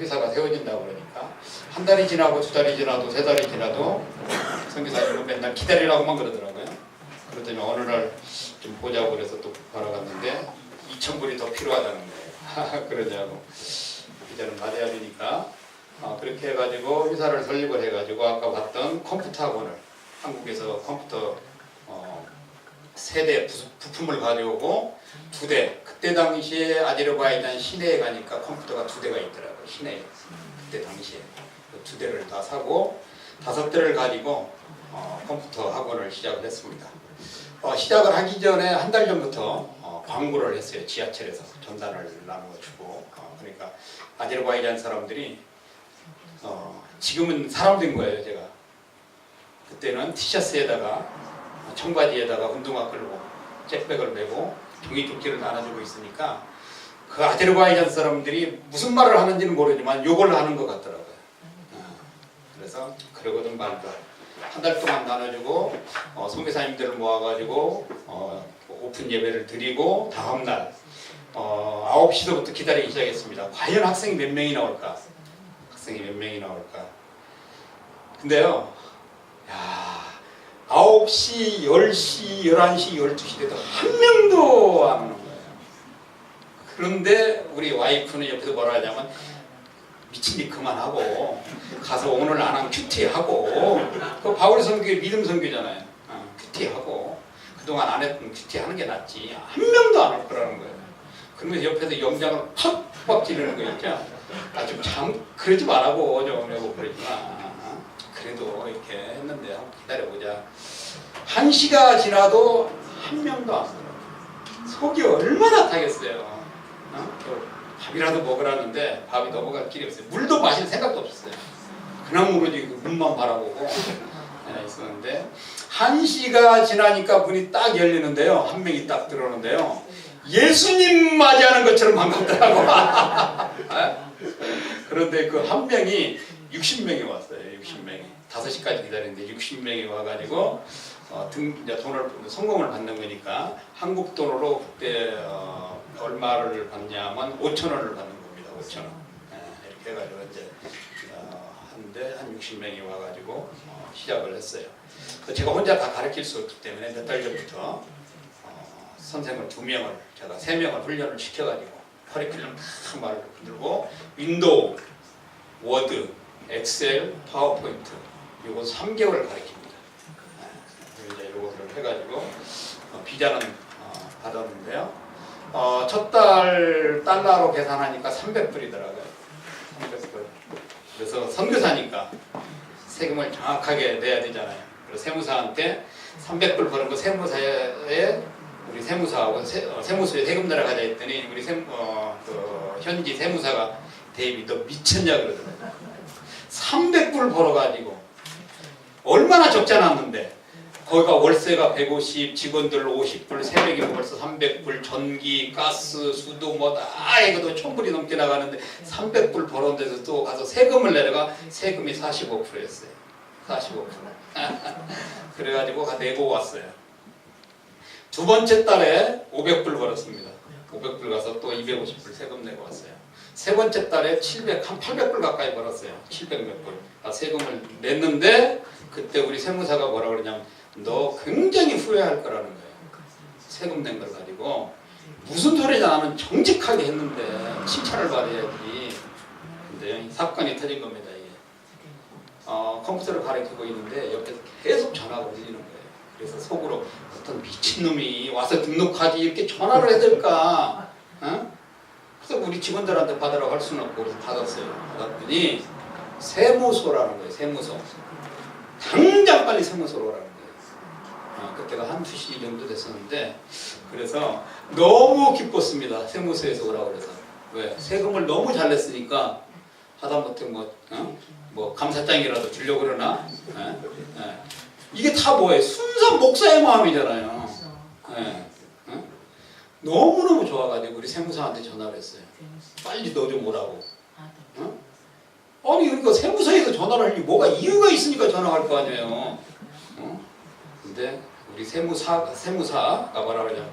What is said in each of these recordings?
회사가 세워진다고 그러니까 한 달이 지나고 두 달이 지나도 세 달이 지나도 선교사님은 맨날 기다리라고만 그러더라고요. 그러더니 어느 날 좀 보자고 그래서 또 걸어갔는데 2,000불이 더 필요하다는 거예요. 그러냐고. 이제는 맞아야 되니까 그렇게 해가지고 회사를 설립을 해가지고 아까 봤던 컴퓨터 학원을 한국에서 컴퓨터 세대 부품을 가져오고 2대, 그때 당시에 아제르바이잔 시내에 가니까 컴퓨터가 2대가 있더라고요. 시내에. 그때 당시에 2대를 다 사고 5대를 가지고 컴퓨터 학원을 시작을 했습니다. 시작을 하기 전에 한 달 전부터 광고를 했어요. 지하철에서 전단을 나누어주고 그러니까 아제르바이잔 사람들이 지금은 사람 된 거예요. 제가 그때는 티셔츠에다가 청바지에다가 운동화 끌고 잭백을 메고 종이 쪽지를 나눠주고 있으니까 그 아제르바이잔 사람들이 무슨 말을 하는지는 모르지만 욕을 하는 것 같더라고요. 그래서 그러거든 말도 한 달 동안 나눠주고 선교사님들을 모아가지고 오픈 예배를 드리고 다음날 9시부터 기다리기 시작했습니다. 과연 학생이 몇 명이 나올까? 근데요, 야, 9시, 10시, 11시, 12시 돼도 한 명도 안 오는 거예요. 그런데 우리 와이프는 옆에서 뭐라 하냐면 미친 일 그만하고 가서 오늘 안 하면 큐티하고 그 바울 선교의 믿음 선교잖아요. 큐티하고 그동안 안 했던 큐티하는 게 낫지. 한 명도 안 올 거라는 거예요. 그러면서 옆에서 영장을 팍팍 찌르는 거 있죠. 좀 참 그러지 말라고 좀 여보 그러지만 그래도 이렇게 했는데 한번 기다려보자. 1시가 지나도 한 명도 안 오더라고요. 속이 얼마나 타겠어요. 밥이라도 먹으라는데 밥이 넘어갈 길이 없어요. 물도 마실 생각도 없었어요. 그냥 모르지 문만 바라보고 있었는데 1시가 지나니까 문이 딱 열리는데요. 한 명이 딱 들어오는데요. 예수님 맞이하는 것처럼 반갑더라고. 그런데 그 한 명이 60명이 왔어요. 60명이 5시까지 기다리는데 60명이 와가지고 돈을 성공을 받는 거니까 한국 돈으로 그때 얼마를 받냐면 5,000원을 받는 겁니다. 5,000원. 이렇게 해가지고 이제 하는데 한 60명이 와가지고 시작을 했어요. 제가 혼자 다 가르칠 수 없기 때문에 몇 달 전부터 선생을 2명을 제가 3명을 훈련을 시켜가지고 커리큘럼 다 말을 들고 윈도우, 워드, 엑셀, 파워포인트 이거 3개월을 가르칩니다. 이제 이것을 해가지고 비자는 받았는데요. 첫 달 달러로 계산하니까 300불이더라고요. 300불. 그래서 선교사니까 세금을 정확하게 내야 되잖아요. 그래서 세무사한테 300불 버는 거 세무사에 우리 세무사하고 세무서에 세금 내라가자 했더니 우리 현지 세무사가 대입이 너 미쳤냐 그러더라고요. 300불 벌어가지고 얼마나 적지 않았는데 거기가 월세가 150, 직원들 50불, 새벽이면 벌써 300불, 전기, 가스, 수도 뭐 다 이것도 1,000불이 넘게 나가는데 300불 벌어온 데서 또 가서 세금을 내려가 세금이 45%였어요. 45%. 그래가지고 내고 왔어요. 두 번째 달에 500불 벌었습니다. 500불 가서 또 250불 세금 내고 왔어요. 세 번째 달에 한 800불 가까이 벌었어요. 700 몇 불. 세금을 냈는데 그때 우리 세무사가 뭐라 그러냐면 너 굉장히 후회할 거라는 거예요. 세금 낸 걸 가지고 무슨 소리냐 나는 정직하게 했는데 칭찬을 받아야지. 근데 사건이 터진 겁니다. 이게. 컴퓨터를 가르치고 있는데 옆에서 계속 전화가 울리는 거예요. 그래서 속으로 어떤 미친놈이 와서 등록하지 이렇게 전화를 해야 될까? 그래서 우리 직원들한테 받으라고 할 수는 없고 그래서 받았어요. 받았더니 세무소라는 거예요. 세무소. 당장 빨리 세무소로 오라는 거예요. 그때가 한 2시 정도 됐었는데 그래서 너무 기뻤습니다. 세무서에서 오라고 그래서. 왜? 세금을 너무 잘 냈으니까 하다못해 뭐 감사장이라도 주려고 그러나 이게 다 뭐예요? 순수한 목사의 마음이잖아요. 너무너무 좋아가지고 우리 세무사한테 전화를 했어요. 빨리 너 좀 오라고. 아니 그러니까 세무서에서 전화를 하니 뭐가 이유가 있으니까 전화할 거 아니에요. 근데 우리 세무사가 뭐라 그러냐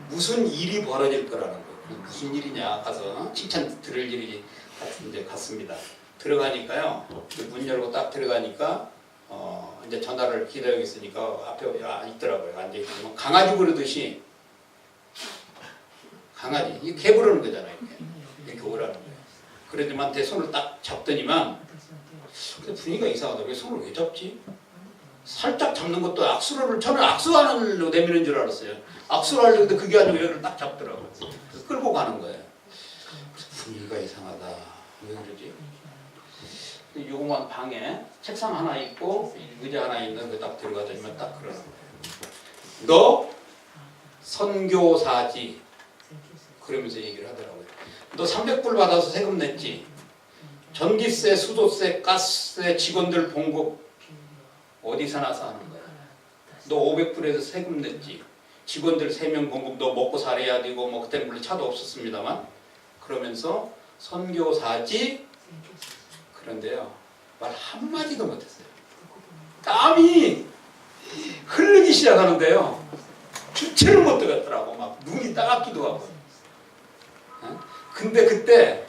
무슨 일이 벌어질 거라는 거예요. 무슨 일이냐 가서 칭찬 들을 일이 이제 갔습니다. 들어가니까요. 문 열고 딱 들어가니까 이제 전화를 기다리고 있으니까 앞에 있더라고요. 앉아 있으면 강아지 부르듯이 강아지 이 개 부르는 거잖아요. 이렇게 오라는 거예요. 그러더만 제 손을 딱 잡더니만 근데 분위기가 이상하다. 왜 손을 왜 잡지? 살짝 잡는 것도 악수를 저는 악수하는 내미는 줄 알았어요. 악수를 하려는데 그게 아니고 얘를 딱 잡더라고요. 그래서 끌고 가는 거예요. 분위기가 이상하다. 왜 그러지? 요거만 방에 책상 하나 있고 의자 하나 있는 거 딱 들어가자면 딱 그러는 거예요. 너 선교사지. 그러면서 얘기를 하더라고요. 너 300불 받아서 세금 냈지. 전기세, 수도세, 가스세, 직원들 봉급 어디서 나서 하는 거야. 너 500불에서 세금 냈지. 직원들 3명 봉급 너 먹고 살아야 되고 뭐 그때는 물론 차도 없었습니다만 그러면서 선교사지. 그런데요. 말 한마디도 못했어요. 땀이 흐르기 시작하는데요. 주체를 못 들었더라고. 막 눈이 따갑기도 하고. 근데 그때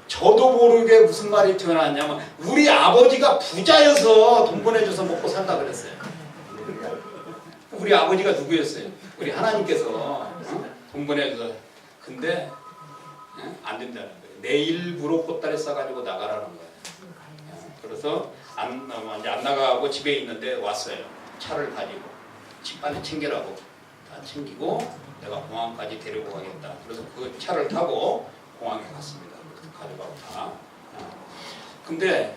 저도 모르게 무슨 말이 튀어나왔냐면 우리 아버지가 부자여서 돈 보내줘서 먹고 산다 그랬어요. 우리 아버지가 누구였어요? 우리 하나님께서 돈 보내줘서. 근데 안 된다는 거예요. 내일 부로 꽃다리 싸가지고 나가라는 거예요. 그래서 안 나가고 집에 있는데 왔어요. 차를 가지고 집 빨리 챙기라고 다 챙기고 내가 공항까지 데리고 가겠다. 그래서 그 차를 타고 공항에 갔습니다. 가져가고 다. 근데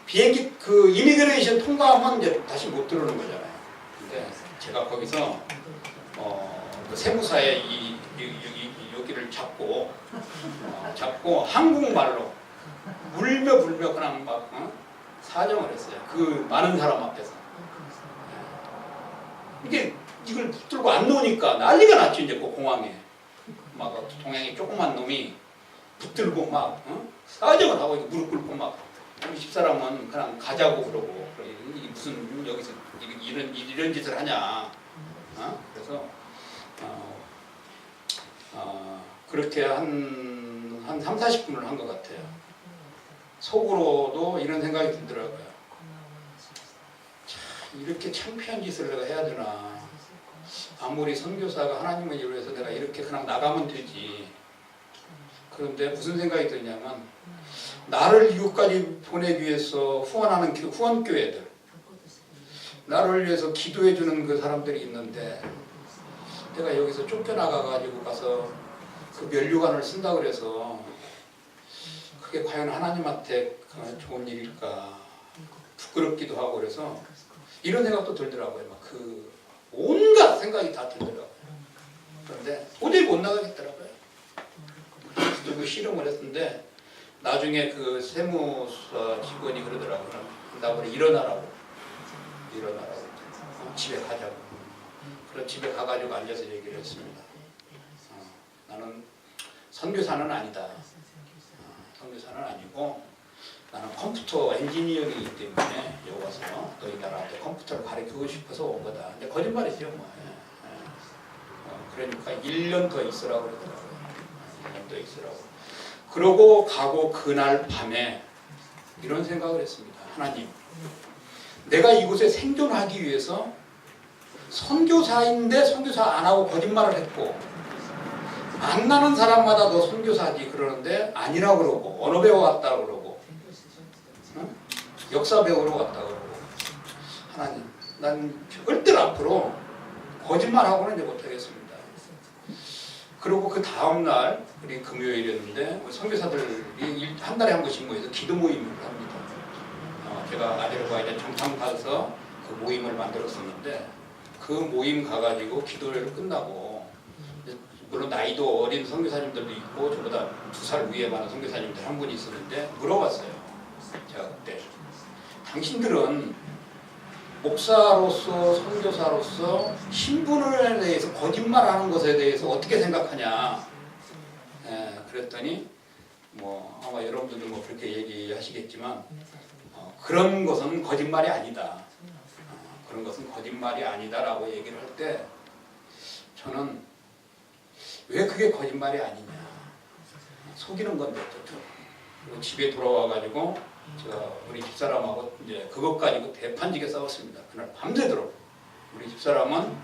비행기 그 이미그레이션 통과하면 이제 다시 못 들어오는 거잖아요. 근데 제가 거기서 그 세무사의 여기를 잡고 한국말로 울며 불며 그냥 막 사정을 했어요. 그 많은 사람 앞에서. 이걸 붙들고 안 놓으니까 난리가 났죠. 이제 그 공항에 막 동양의 조그만 놈이 붙들고 막 사정을 하고 무릎 꿇고 막 우리 집사람은 그냥 가자고 그러고 이게 무슨 여기서 이런 짓을 하냐. 그래서 그렇게 한 3, 40분을 한 것 같아요. 속으로도 이런 생각이 들더라고요. 참, 이렇게 창피한 짓을 내가 해야 되나. 아무리 선교사가 하나님을 위해서 내가 이렇게 그냥 나가면 되지. 그런데 무슨 생각이 드냐면 나를 이곳까지 보내기 위해서 후원하는 후원교회들, 나를 위해서 기도해주는 그 사람들이 있는데 내가 여기서 쫓겨나가가지고 가서 그 면류관을 쓴다 그래서 그게 과연 하나님한테 좋은 일일까 부끄럽기도 하고 그래서 이런 생각도 들더라고요. 막 그 온갖 생각이 다 들더라고요. 그런데 도저히 못 나가겠더라고요. 그리고 실험을 했는데 나중에 그 세무사 직원이 그러더라고요. 나보고 일어나라고 집에 가자고. 그래서 집에 가가지고 앉아서 얘기를 했습니다. 나는 선교사는 아니다. 선교사는 아니고 나는 컴퓨터 엔지니어이기 때문에 여기 와서 너희 나라한테 컴퓨터를 가르치고 싶어서 온 거다. 근데 거짓말이죠. 뭐. 그러니까 1년 더 있으라고 그러더라고요. 1년 더 있으라고. 그러고 가고 그날 밤에 이런 생각을 했습니다. 하나님, 내가 이곳에 생존하기 위해서 선교사인데 선교사 안 하고 거짓말을 했고 만나는 사람마다 너 선교사지 그러는데 아니라고 그러고 언어 배워왔다고 그러고 역사 배우러 왔다고 그러고 하나님, 난 절대 앞으로 거짓말하고는 이제 못하겠습니다. 그리고 그 다음날 우리 금요일이었는데 선교사들이 한 달에 한 번씩 모여서 기도 모임을 합니다. 제가 아들과 이제 정탐 가서 그 모임을 만들었었는데 그 모임 가가지고 기도회를 끝나고 물론 나이도 어린 선교사님들도 있고 저보다 2살 위에 많은 선교사님들 한 분이 있었는데 물어봤어요. 제가 그때 당신들은 목사로서 선교사로서 신분에 대해서 거짓말하는 것에 대해서 어떻게 생각하냐. 그랬더니 뭐 아마 여러분들도 뭐 그렇게 얘기하시겠지만 그런 것은 거짓말이 아니다. 그런 것은 거짓말이 아니다라고 얘기를 할 때 저는 왜 그게 거짓말이 아니냐. 속이는 건데 그리고 집에 돌아와가지고 제가 우리 집사람하고 이제 그것 가지고 대판지게 싸웠습니다. 그날 밤새도록. 우리 집사람은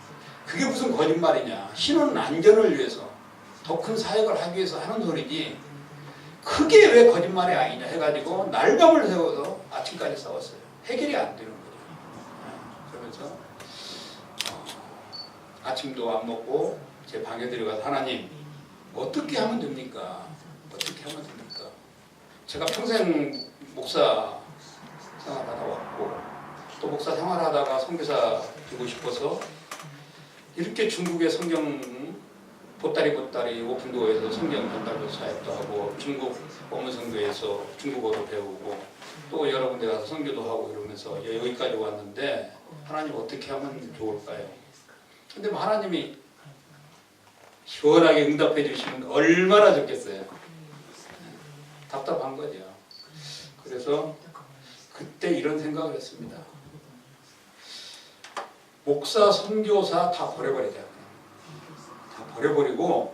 그게 무슨 거짓말이냐. 신혼 안전을 위해서 더 큰 사역을 하기 위해서 하는 소리지 그게 왜 거짓말이 아니냐 해가지고 날밤을 새워서 아침까지 싸웠어요. 해결이 안 되는 거죠. 그러면서 아침도 안 먹고 제 방에 들어가서 하나님 어떻게 하면 됩니까? 어떻게 하면 됩니까? 제가 평생 목사 생활하다 왔고 또 목사 생활하다가 선교사 되고 싶어서 이렇게 중국의 성경 보따리 오픈도어에서 성경 전달도 사역도 하고 중국 법문성교에서 중국어도 배우고 또 여러 군데 가서 선교도 하고 이러면서 여기까지 왔는데 하나님 어떻게 하면 좋을까요? 근데 뭐 하나님이 시원하게 응답해 주시면 얼마나 좋겠어요. 답답한 거죠. 그래서 그때 이런 생각을 했습니다. 목사, 선교사 다 버려버리자. 다 버려버리고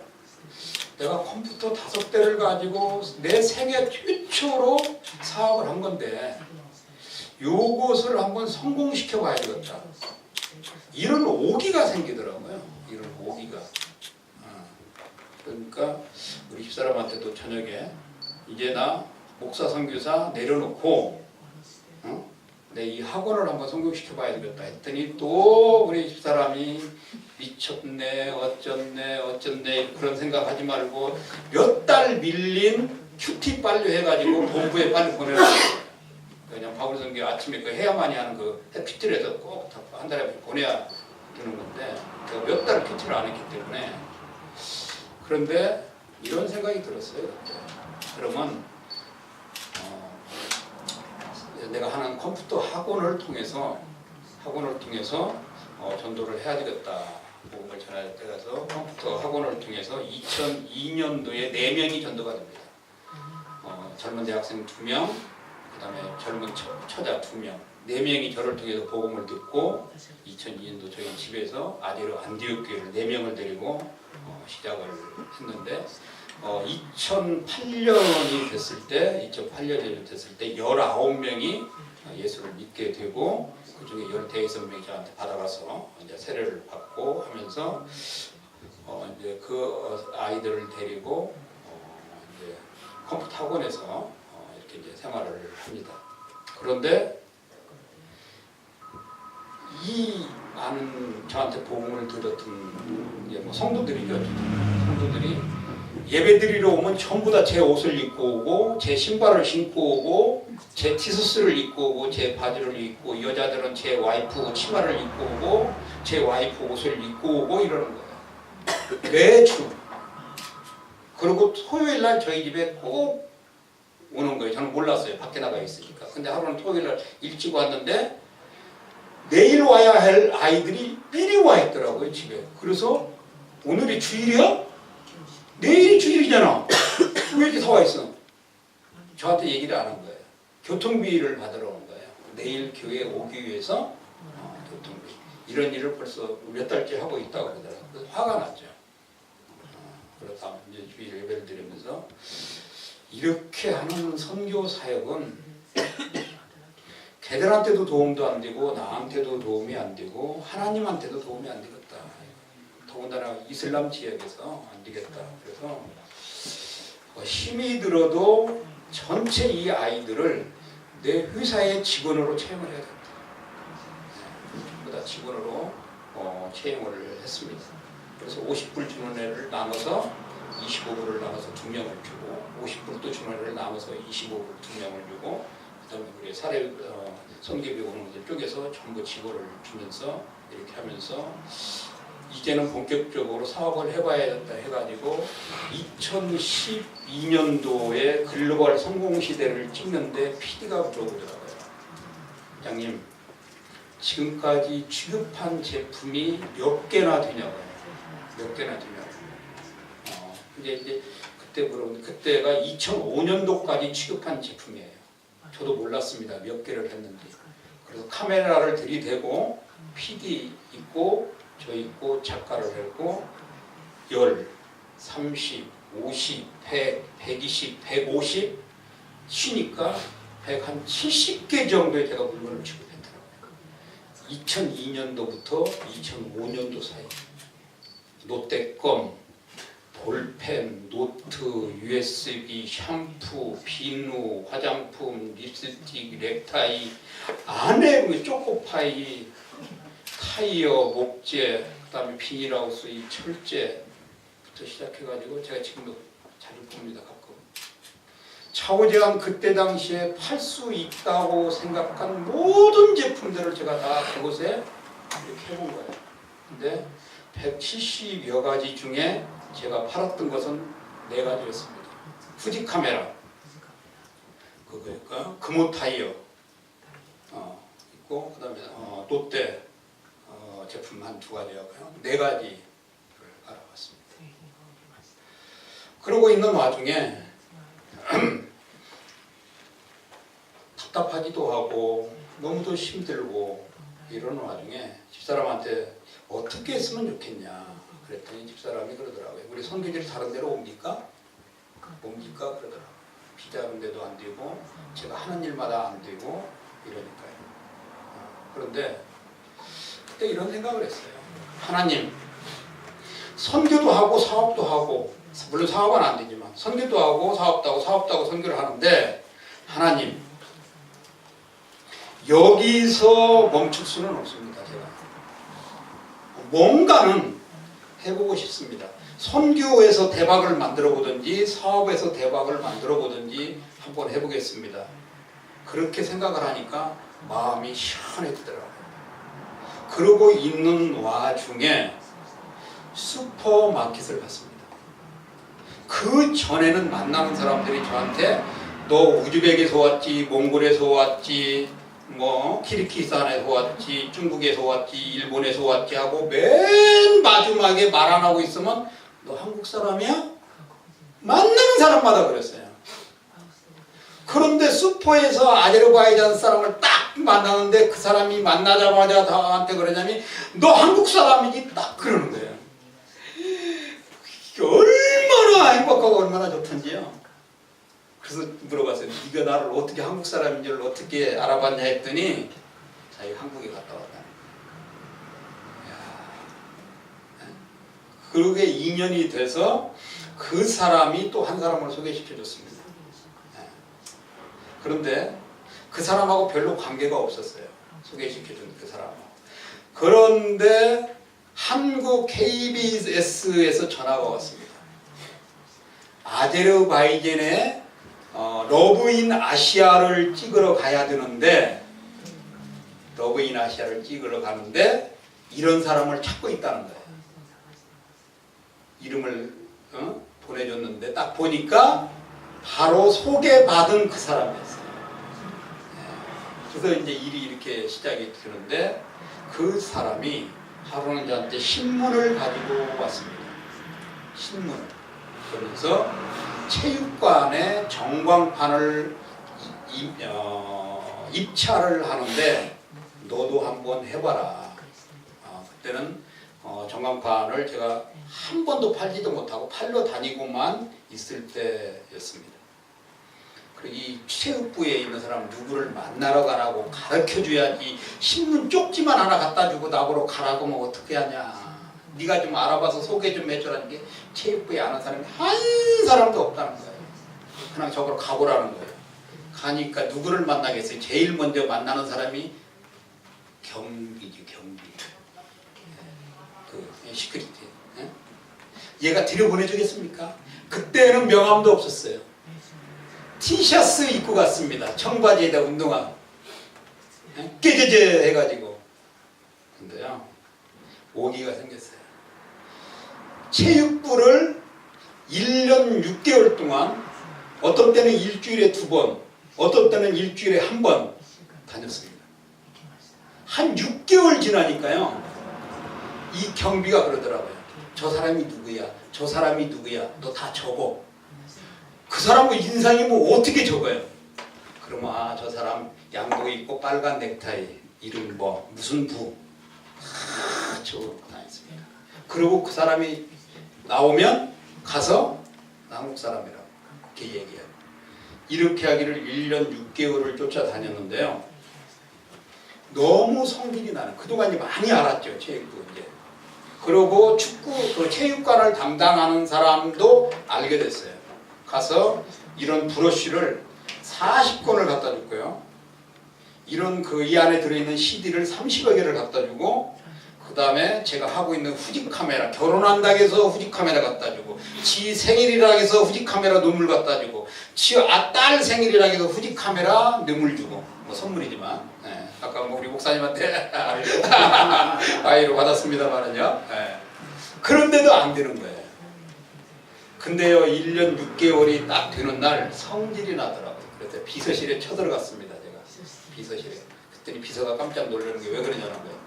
내가 컴퓨터 5대를 가지고 내 생애 최초로 사업을 한 건데 요것을 한번 성공시켜 봐야 되겠다. 이런 오기가 생기더라고요. 이런 오기가. 그러니까 우리 집사람한테도 저녁에 이제 나 목사 선교사 내려놓고 내 이 학원을 한번 성공시켜 봐야 되겠다 했더니 또 우리 집사람이 미쳤네 어쩌네 그런 생각하지 말고 몇 달 밀린 큐티 빨리 해가지고 본부에 빨리 보내라. 그냥 바울선교 아침에 그 해야만이 하는 그 해피틀에서 꼭 한 달에 보내야 되는 건데 제가 몇 달 큐티를 안 했기 때문에 그런데 이런 생각이 들었어요. 그때. 그러면 내가 하는 컴퓨터 학원을 통해서 전도를 해야 되겠다. 복음을 전할 때 가서 컴퓨터 학원을 통해서 2002년도에 4명이 전도가 됩니다. 젊은 대학생 2명, 그 다음에 젊은 처자 2명, 4명이 저를 통해서 복음을 듣고 2002년도 저희 집에서 아디로 안디옥 교회를 4명을 데리고 시작을 했는데 2008년이 됐을 때 19명이 예수를 믿게 되고 그 중에 15명이 저한테 받아가서 이제 세례를 받고 하면서 이제 그 아이들을 데리고 이제 컴퓨터 학원에서 이렇게 이제 생활을 합니다. 그런데 이 많은 저한테 복음을 들었던 뭐 성도들이죠. 성도들이 예배드리러 오면 전부 다 제 옷을 입고 오고 제 신발을 신고 오고 제 티셔츠를 입고 오고 제 바지를 입고 여자들은 제 와이프 치마를 입고 오고 제 와이프 옷을 입고 오고 이러는 거예요. 매주. 그리고 토요일 날 저희 집에 꼭 오는 거예요. 저는 몰랐어요. 밖에 나가 있으니까. 근데 하루는 토요일 날 일찍 왔는데 내일 와야 할 아이들이 미리 와 있더라고요. 집에. 그래서 오늘이 주일이야? 내일이 주일이잖아. 왜 이렇게 다 와 있어? 저한테 얘기를 안 한 거예요. 교통비를 받으러 온 거예요. 내일 교회에 오기 위해서 교통비. 이런 일을 벌써 몇 달째 하고 있다고 그러더라고요. 그래서 화가 났죠. 그렇다 이제 주일 예배를 드리면서 이렇게 하는 선교 사역은 걔들한테도 도움도 안 되고 나한테도 도움이 안 되고 하나님한테도 도움이 안 되겠다. 더군다나 이슬람 지역에서 안 되겠다. 그래서 힘이 들어도 전체 이 아이들을 내 회사의 직원으로 채용을 해야 된다. 전부 다 직원으로 채용을 했습니다. 그래서 50불 주는 애를 나눠서 25불을 나눠서 2명을 주고 50불 또 주는 애를 나눠서 25불 2명을 주고 그다음에 우리 사례 성교비 오는 것들 쪽에서 전부 직원을 주면서 이렇게 하면서 이제는 본격적으로 사업을 해봐야겠다 해가지고 2012년도에 글로벌 성공시대를 찍는데 PD가 물어보더라고요. 장님 지금까지 취급한 제품이 몇 개나 되냐고요. 몇 개나 되냐고. 이제 그때 물어보는데 그때가 2005년도까지 취급한 제품이에요. 저도 몰랐습니다. 몇 개를 했는지. 그래서 카메라를 들이대고 PD 있고 저 있고 작가를 했고 10, 30, 50, 100, 120, 150 쉬니까 170개 정도의 제가 물건을 취급했더라고요. 2002년도부터 2005년도 사이 롯데껌, 볼펜, 노트, USB, 샴푸, 비누, 화장품, 립스틱, 넥타이, 안에 초코파이, 타이어, 목재, 그다음에 비닐하우스, 이 철제부터 시작해가지고 제가 지금도 자주 봅니다. 가끔. 차오제한 그때 당시에 팔 수 있다고 생각한 모든 제품들을 제가 다 그곳에 이렇게 해본 거예요. 근데 170여 가지 중에 제가 팔았던 것은 4가지였습니다. 후지 카메라, 그거니까 금호 타이어 있고, 그다음에 롯데 제품 한 2가지하고요. 4가지를 알아봤습니다. 그러고 있는 와중에 답답하기도 하고 너무도 힘들고 이러는 와중에 집사람한테 어떻게 했으면 좋겠냐 그랬더니 집사람이 그러더라고요. 우리 선교지를 다른 데로 옮길까? 그러더라고요. 비자는 데도 안 되고 제가 하는 일마다 안 되고 이러니까요. 그런데 그때 이런 생각을 했어요. 하나님, 선교도 하고 사업도 하고, 물론 사업은 안 되지만 선교도 하고 사업도 하고 선교를 하는데, 하나님, 여기서 멈출 수는 없습니다. 제가 뭔가는 해보고 싶습니다. 선교에서 대박을 만들어 보든지 사업에서 대박을 만들어 보든지 한번 해보겠습니다. 그렇게 생각을 하니까 마음이 시원해지더라고요. 그러고 있는 와중에 슈퍼마켓을 갔습니다. 그 전에는 만나는 사람들이 저한테 너 우즈벡에서 왔지, 몽골에서 왔지, 뭐 키르기스탄에서 왔지, 중국에서 왔지, 일본에서 왔지 하고 맨 마지막에 말 안 하고 있으면 너 한국 사람이야? 만나는 사람마다 그랬어요. 그런데 슈퍼에서 아제르바이잔 사람을 딱 만나는데 그 사람이 만나자마자 저한테 그러냐면 너 한국 사람이지? 딱 그러는 거예요. 얼마나 행복하고 얼마나 좋던지요. 그래서 물어봤어요. 네가 나를 어떻게 한국 사람인 줄 어떻게 알아봤냐 했더니 자기가 한국에 갔다 왔다. 그러게 2년이 돼서 그 사람이 또 한 사람을 소개시켜 줬습니다. 그런데 그 사람하고 별로 관계가 없었어요. 소개시켜 준 그 사람하고. 그런데 한국 KBS에서 전화가 왔습니다. 아제르바이잔에 러브인 아시아를 찍으러 가야 되는데, 러브인 아시아를 찍으러 가는데 이런 사람을 찾고 있다는 거예요. 이름을 보내줬는데 딱 보니까 바로 소개받은 그 사람이었어요. 그래서 이제 일이 이렇게 시작이 되는데 그 사람이 하루는 저한테 신문을 가지고 왔습니다. 신문을. 그래서 체육관에 전광판을 입찰을 하는데 너도 한번 해봐라. 그때는 전광판을 제가 한 번도 팔지도 못하고 팔러 다니고만 있을 때였습니다. 그리고 이 체육부에 있는 사람 누구를 만나러 가라고 가르쳐줘야지, 신문 쪽지만 하나 갖다 주고 나보러 가라고 하면 어떻게 하냐. 네가 좀 알아봐서 소개 좀 해주라는 게 체육부에 아는 사람이 한 사람도 없다는 거예요. 그냥 저걸 가보라는 거예요. 가니까 누구를 만나겠어요? 제일 먼저 만나는 사람이 경비지, 경비. 그 시크릿. 얘가 들여보내주겠습니까? 그때는 명함도 없었어요. 티셔츠 입고 갔습니다. 청바지에다 운동화 깨져져 해가지고. 근데요, 오기가 생겼어요. 체육부를 1년 6개월 동안, 어떤 때는 일주일에 2번, 어떤 때는 일주일에 1번 다녔습니다. 한 6개월 지나니까요, 이 경비가 그러더라고요. 저 사람이 누구야? 저 사람이 누구야? 너 다 적어. 그 사람 인상이 뭐 어떻게 적어요? 그러면 저 사람 양복 입고 빨간 넥타이, 이름 뭐 무슨 부 적고 다녔습니다. 그리고 그 사람이 나오면 가서 나 한국 사람이라고 이렇게 얘기해요. 이렇게 하기를 1년 6개월을 쫓아다녔는데요. 너무 성질이 나는, 그동안 이제 많이 알았죠, 체육부 이제. 그러고 축구 그 체육관을 담당하는 사람도 알게 됐어요. 가서 이런 브로쉬를 40권을 갖다 줬고요. 이런 그 이 안에 들어있는 CD를 30여 개를 갖다 주고, 그 다음에 제가 하고 있는 후지 카메라, 결혼한다고 해서 후지 카메라 갖다 주고, 지 생일이라고 해서 후지 카메라 뇌물 갖다 주고, 지 딸 생일이라고 해서 후지 카메라 뇌물 주고, 뭐 선물이지만, 네. 아까 뭐 우리 목사님한테 아이로 받았습니다만은요. 네. 그런데도 안 되는 거예요. 근데요, 1년 6개월이 딱 되는 날 성질이 나더라고요. 그래서 비서실에 쳐들어갔습니다, 제가. 비서실에. 그랬더니 비서가 깜짝 놀라는 게 왜 그러냐는 거예요.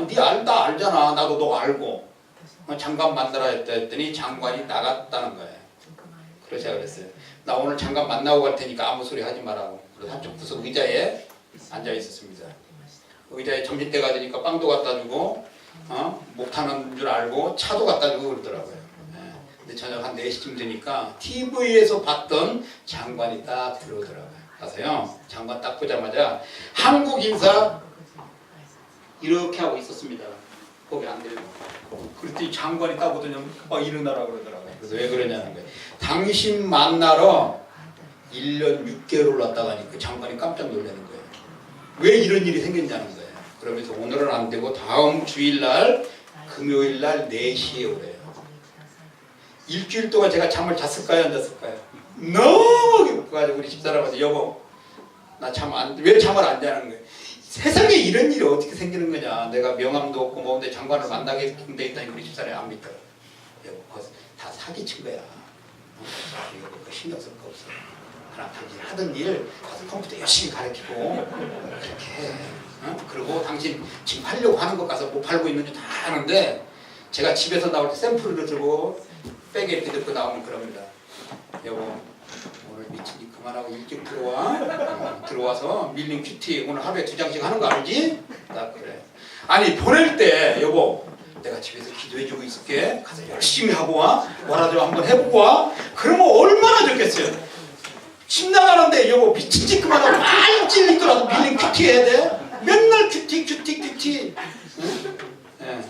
네 나 알잖아. 나도 너 알고. 장관 만나라 했더니 장관이 나갔다는 거예요. 그래서 제가 그랬어요. 나 오늘 장관 만나고 갈 테니까 아무 소리 하지 말라고. 그래서 한쪽 구석 의자에 앉아 있었습니다. 의자에 점심때가 되니까 빵도 갖다 주고, 목 타는 줄 알고 차도 갖다 주고 그러더라고요. 네. 근데 저녁 한 4시쯤 되니까 TV에서 봤던 장관이 딱 들어오더라고요. 가서요, 장관 딱 보자마자 한국 인사 이렇게 하고 있었습니다. 거기 안 들고. 그랬더니 장관이 딱 오더니 일어나라 그러더라고요. 그래서 왜 그러냐는 거예요. 당신 만나러 1년 6개월 왔다가 하니까 그 장관이 깜짝 놀라는 거예요. 왜 이런 일이 생겼냐는 거예요. 그러면서 오늘은 안 되고 다음 주일날 금요일날 4시에 오래요. 일주일 동안 제가 잠을 잤을까요, 안 잤을까요? 너무 기뻐가지고 우리 집사람한테 여보, 나 왜 잠을 안 자는 거예요? 세상에 이런 일이 어떻게 생기는 거냐. 내가 명함도 없고 뭐인데 장관을 만나게 돼 있다니 우리 집사람이 안 믿더라고요. 여보, 그거 다 사기친 거야. 이거 신경 쓸 거 없어. 그럼 당신 하던 일 가서 컴퓨터 열심히 가르치고 그렇게 해. 그리고 당신 지금 하려고 하는 것 가서 뭐 팔고 있는지 다 아는데, 제가 집에서 나올 때 샘플을 들고 백에 이렇게 넣고 나오면 그럽니다. 여보, 오늘 미친이 그만하고 일찍 들어와. 들어와서 밀린 큐티 오늘 하루에 2장씩 하는 거 알지? 나 그래. 아니 보낼 때 여보, 내가 집에서 기도해주고 있을게. 가서 열심히 하고 와. 뭐라도 한번 해보고 와. 그러면 얼마나 좋겠어요. 집 나가는데 여보 미친 짓 그만하고 많이 찔리더라도 밀린 큐티 해야 돼. 맨날 큐티. 응? 네.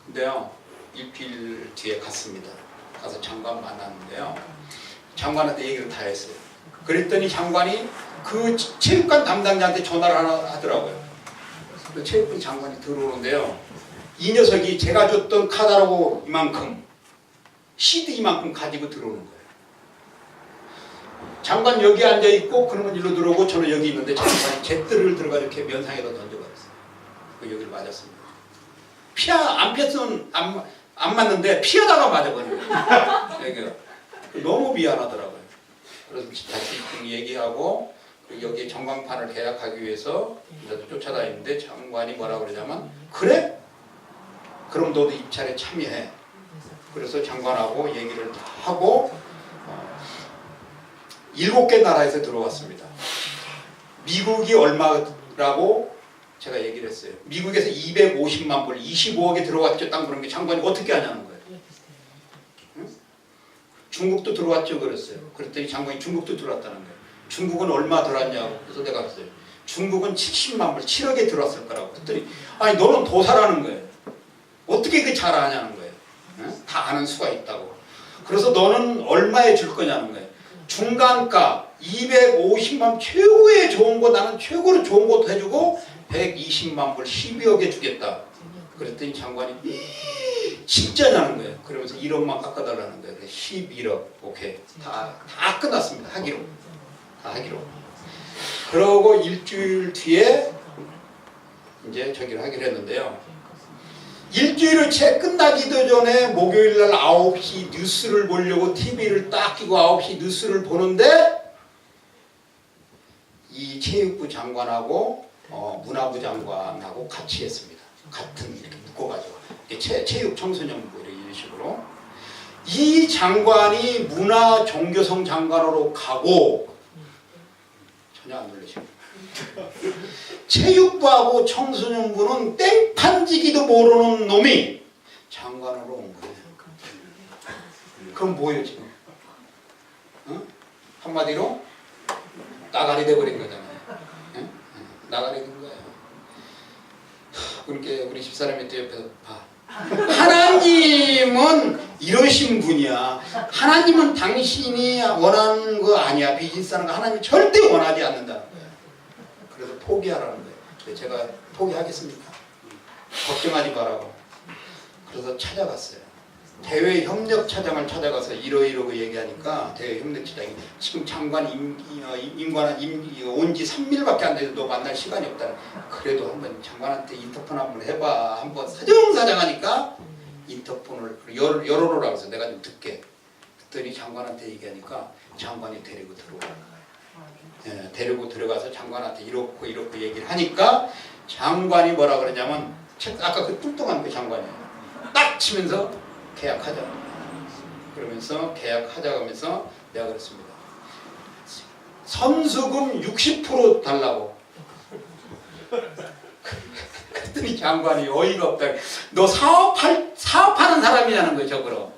근데요, 일주일 뒤에 갔습니다. 가서 장관 만났는데요, 장관한테 얘기를 다 했어요. 그랬더니 장관이 그 체육관 담당자한테 전화를 하더라고요. 그 체육관 장관이 들어오는데요, 이 녀석이 제가 줬던 카다로그 이만큼, CD 이만큼 가지고 들어오는 거예요. 장관 여기 앉아있고, 그러면 일로 들어오고, 저는 여기 있는데 장관이 제 뜰을 들어가 이렇게 면상에다 던져버렸어요. 여기를 맞았습니다. 안 피했으면 안 맞는데 피하다가 맞아버려요. 너무 미안하더라고요. 그래서 다시 얘기하고, 여기 전광판을 계약하기 위해서 쫓아다니는데 장관이 뭐라 그러냐면, 그래? 그럼 너도 입찰에 참여해. 그래서 장관하고 얘기를 다 하고 7개 나라에서 들어왔습니다. 미국이 얼마라고 제가 얘기를 했어요. 미국에서 250만 불, 25억에 들어왔죠. 땅 그런 게 장관이 어떻게 하냐는 거예요. 응? 중국도 들어왔죠. 그랬어요. 그랬더니 장관이 중국도 들어왔다는 거예요. 중국은 얼마 들어왔냐고. 그래서 내가 그랬어요. 중국은 70만 불, 7억에 들어왔을 거라고. 그랬더니 아니 너는 도사라는 거예요. 어떻게 그 잘 아냐는 거예요. 응? 다 아는 수가 있다고. 그래서 너는 얼마에 줄 거냐는 거예요. 중간가 250만, 최고의 좋은 거, 나는 최고로 좋은 것도 해주고 120만 불 12억에 주겠다. 그랬더니 장관이 진짜냐는 거예요. 그러면서 1억만 깎아달라는 거예요. 11억. 오케이. 다 끝났습니다. 하기로. 다 하기로. 그러고 일주일 뒤에 이제 저기를 하기로 했는데요. 일주일을 채 끝나기도 전에 목요일날 9시 뉴스를 보려고 TV를 딱 끼고 9시 뉴스를 보는데, 이 체육부 장관하고 문화부 장관하고 같이 했습니다. 같은 이렇게 묶어가지고 체육 청소년부 이런 식으로. 이 장관이 문화 종교성 장관으로 가고, 전혀 안 놀라시고, 체육부하고 청소년부는 땡판지기도 모르는 놈이 장관으로 온 거예요. 그럼 뭐예요 지금? 어? 한마디로 나가리 돼버린 거잖아요. 예? 나가리 된 거예요. 그렇게 우리 집사람이 또 옆에서 봐. 하나님은 이러신 분이야. 하나님은 당신이 원하는 거 아니야. 비즈니스하는 거 하나님이 절대 원하지 않는다는 거예요. 그래서 포기하라는 거예요. 제가 포기하겠습니까? 걱정하지 말라고. 그래서 찾아갔어요. 대외협력차장을 찾아가서 이러이러고 얘기하니까 대외협력차장이 지금 장관 임관한 온지 3일밖에 안 돼도 너 만날 시간이 없다. 그래도 한번 장관한테 인터폰 한번 해봐. 한번 사정사정하니까 인터폰을 열어놓으라고 해서 내가 좀 듣게. 그랬더니 장관한테 얘기하니까 장관이 데리고 들어오는 거예요. 예, 데리고 들어가서 장관한테 이렇고 얘기를 하니까 장관이 뭐라 그러냐면 아까 그 뚱뚱한 그 장관이에요. 딱 치면서 계약하자. 그러면서 계약하자고 하면서 내가 그랬습니다. 선수금 60% 달라고. 그랬더니 장관이 어이가 없다. 너 사업하는 사람이냐는 거죠, 저거로.